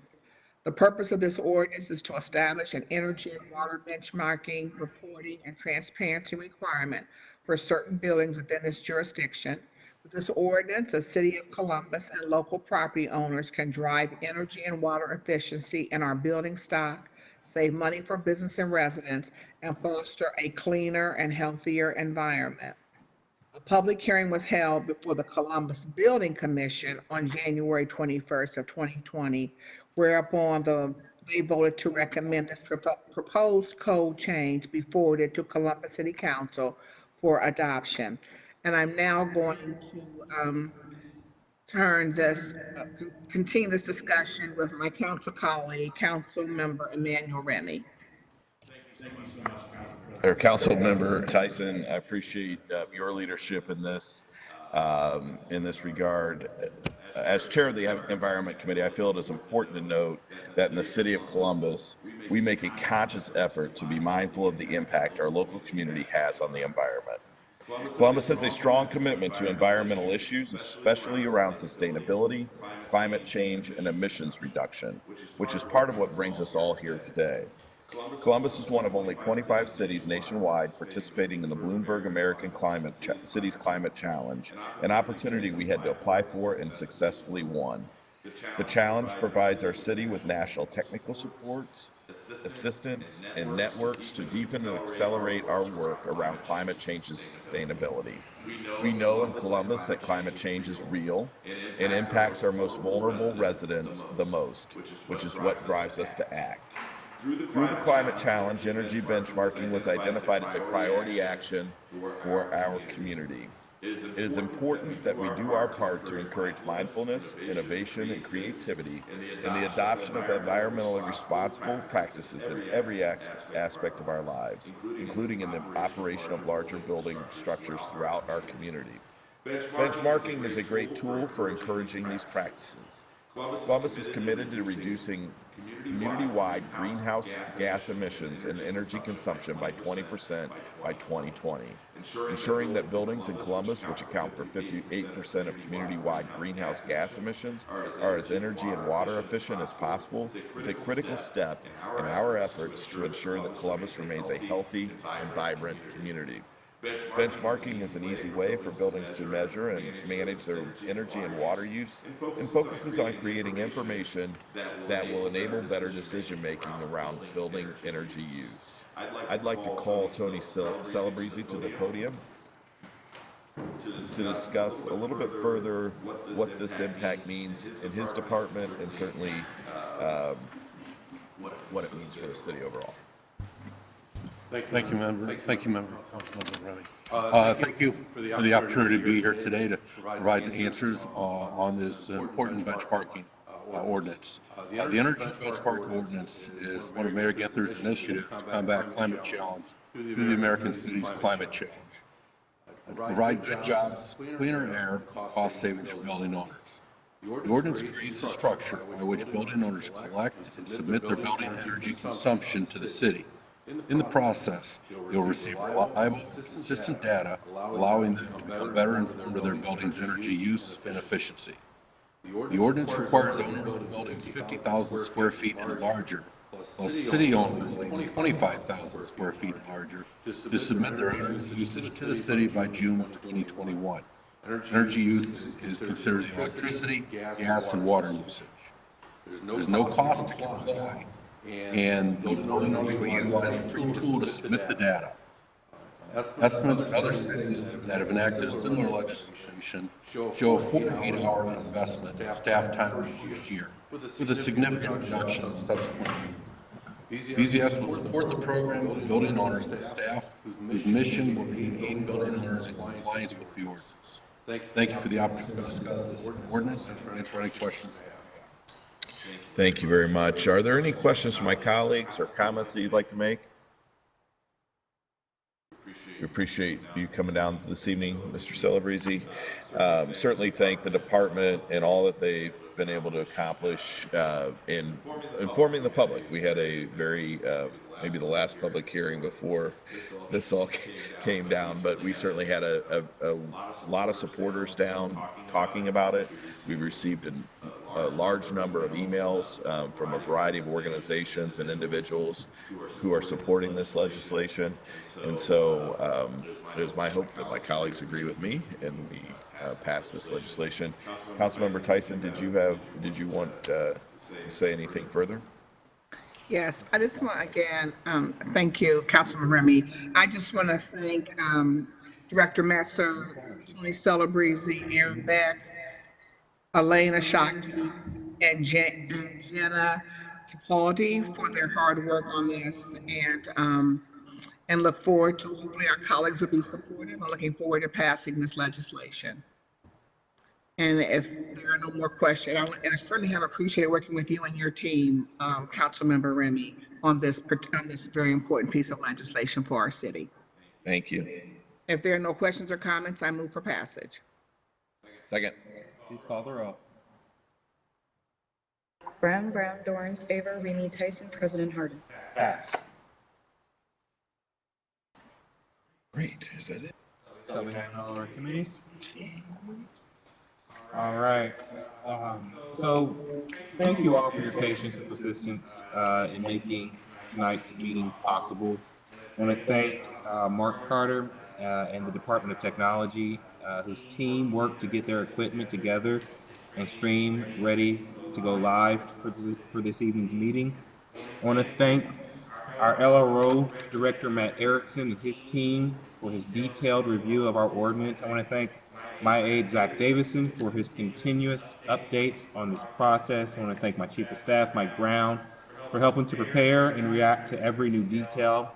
The purpose of this ordinance is to establish an energy and water benchmarking, reporting, and transparency requirement for certain buildings within this jurisdiction. With this ordinance, the City of Columbus and local property owners can drive energy and water efficiency in our building stock, save money for business and residents, and foster a cleaner and healthier environment. A public hearing was held before the Columbus Building Commission on January 21st of 2020, whereupon they voted to recommend this proposed code change be forwarded to Columbus City Council for adoption. And I'm now going to continue this discussion with my council colleague, Councilmember Emmanuel Remy. Councilmember Tyson, I appreciate your leadership in this regard. As chair of the Environment Committee, I feel it is important to note that in the city of Columbus, we make a conscious effort to be mindful of the impact our local community has on the environment. Columbus has a strong commitment to environmental issues, especially around sustainability, climate change, and emissions reduction, which is part of what brings us all here today. Columbus is one of only 25 cities nationwide participating in the Bloomberg American Cities Climate Challenge, an opportunity we had to apply for and successfully won. The challenge provides our city with national technical supports, assistance, and networks to deepen and accelerate our work around climate change and sustainability. We know in Columbus that climate change is real and impacts our most vulnerable residents the most, which is what drives us to act. Through the climate challenge, energy benchmarking was identified as a priority action for our community. It is important that we do our part to encourage mindfulness, innovation, and creativity in the adoption of environmentally responsible practices in every aspect of our lives, including in the operation of larger building structures throughout our community. Benchmarking is a great tool for encouraging these practices. Columbus is committed to reducing community-wide greenhouse gas emissions and energy consumption by 20% by 2020, ensuring that buildings in Columbus, which account for 58% of community-wide greenhouse gas emissions, are as energy and water efficient as possible is a critical step in our efforts to ensure that Columbus remains a healthy and vibrant community. Benchmarking is an easy way for buildings to measure and manage their energy and water use and focuses on creating information that will enable better decision-making around building energy use. I'd like to call Tony Celebrezzi to the podium to discuss a little bit further what this impact means in his department and certainly what it means for the city overall. Thank you, Member. Thank you, Member. Councilmember Remy. Thank you for the opportunity to be here today to provide answers on this important benchmarking ordinance. The Energy Benchmark Ordinance is one of Mayor Ginther's initiatives to combat climate challenge through the American cities' climate change. Provide good jobs, cleaner air, cost savings for building owners. The ordinance creates a structure by which building owners collect and submit their building energy consumption to the city. In the process, you'll receive reliable, consistent data, allowing them to become better informed of their building's energy use and efficiency. The ordinance requires owners of buildings 50,000 square feet and larger, plus city-owned buildings 25,000 square feet and larger, to submit their energy usage to the city by June of 2021. Energy use is considered the electricity, gas, and water usage. There's no cost to comply, and the building owners will utilize a free tool to submit the data. Estimates in other cities that have enacted similar legislation show a 4 to 8 hour investment in staff time each year, with a significant reduction in subsequent years. BZS will support the program with building owners and staff whose mission will be to aid building owners in compliance with the ordinance. Thank you for the opportunity to discuss this ordinance and answer any questions. Thank you very much. Are there any questions from my colleagues or comments that you'd like to make? We appreciate you coming down this evening, Mr. Celebrezzi. Certainly thank the department and all that they've been able to accomplish in informing the public. We had a very, maybe the last public hearing before this all came down, but we certainly had a lot of supporters down talking about it. We received a large number of emails from a variety of organizations and individuals who are supporting this legislation. And so it is my hope that my colleagues agree with me and we pass this legislation. Councilmember Tyson, did you want to say anything further? Yes, I just want, again, thank you, Councilman Remy. I just want to thank Director Messer, Tony Celebrezzi, Aaron Beck, Elena Shockey, and Jenna Capaldi for their hard work on this, and look forward to, hopefully our colleagues will be supportive. I'm looking forward to passing this legislation. And if there are no more questions, and I certainly have appreciated working with you and your team, Councilmember Remy, on this very important piece of legislation for our city. Thank you. If there are no questions or comments, I move for passage. Second. Please call the roll. Brown, Dorans, favor, Remy, Tyson, President Harden. Pass. Great. Is that it? So we have all our committees. All right. So thank you all for your patience and persistence in making tonight's meeting possible. I want to thank Mark Carter and the Department of Technology, whose team worked to get their equipment together and stream ready to go live for this evening's meeting. I want to thank our LRO Director, Matt Erickson, and his team for his detailed review of our ordinance. I want to thank my aide, Zach Davison, for his continuous updates on this process. I want to thank my Chief of Staff, Mike Brown, for helping to prepare and react to every new detail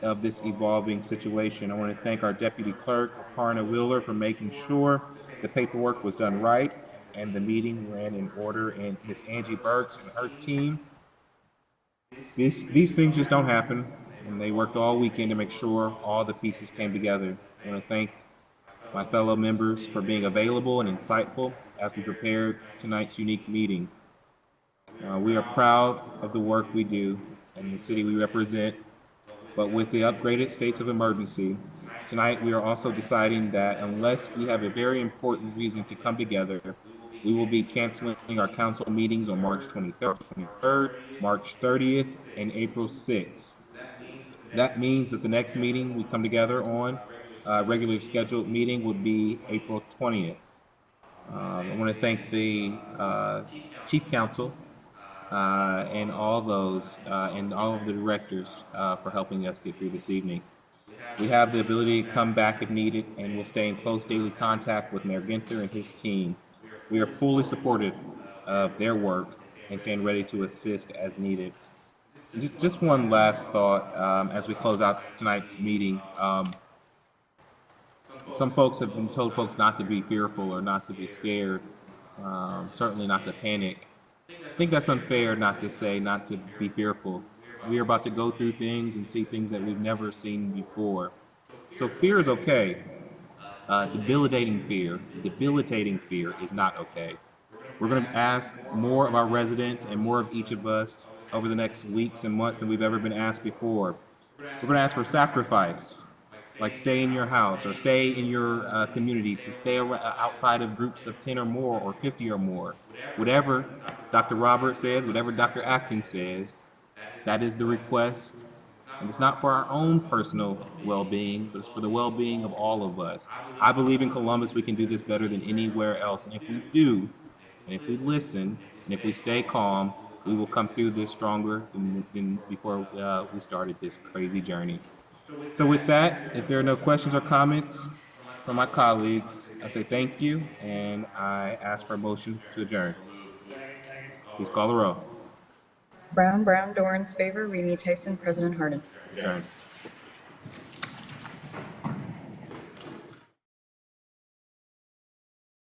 of this evolving situation. I want to thank our Deputy Clerk, Aparna Wheeler, for making sure the paperwork was done right and the meeting ran in order, and Ms. Angie Burks and her team. These things just don't happen, and they worked all weekend to make sure all the pieces came together. I want to thank my fellow members for being available and insightful as we prepared tonight's unique meeting. We are proud of the work we do and the city we represent, but with the upgraded states of emergency, tonight we are also deciding that unless we have a very important reason to come together, we will be canceling our council meetings on March 23rd, March 30th, and April 6th. That means that the next meeting we come together on, regularly scheduled meeting, would be April 20th. I want to thank the Chief Counsel and all those and all of the directors for helping us get through this evening. We have the ability to come back if needed, and we'll stay in close daily contact with Mayor Ginther and his team. We are fully supportive of their work and stand ready to assist as needed. Just one last thought as we close out tonight's meeting. Some folks have been told folks not to be fearful or not to be scared, certainly not to panic. I think that's unfair not to say not to be fearful. We are about to go through things and see things that we've never seen before. So fear is okay. Debilitating fear is not okay. We're going to ask more of our residents and more of each of us over the next weeks and months than we've ever been asked before. We're going to ask for sacrifice, like stay in your house or stay in your community, to stay outside of groups of 10 or more or 50 or more. Whatever Dr. Roberts says, whatever Dr. Atkins says, that is the request. And it's not for our own personal well-being, but it's for the well-being of all of us. I believe in Columbus we can do this better than anywhere else. And if we do, and if we listen, and if we stay calm, we will come through this stronger than before we started this crazy journey. So with that, if there are no questions or comments from my colleagues, I say thank you, and I ask for a motion to adjourn. Please call the roll. Brown, Dorans, favor, Remy Tyson, President Harden. Adjourn.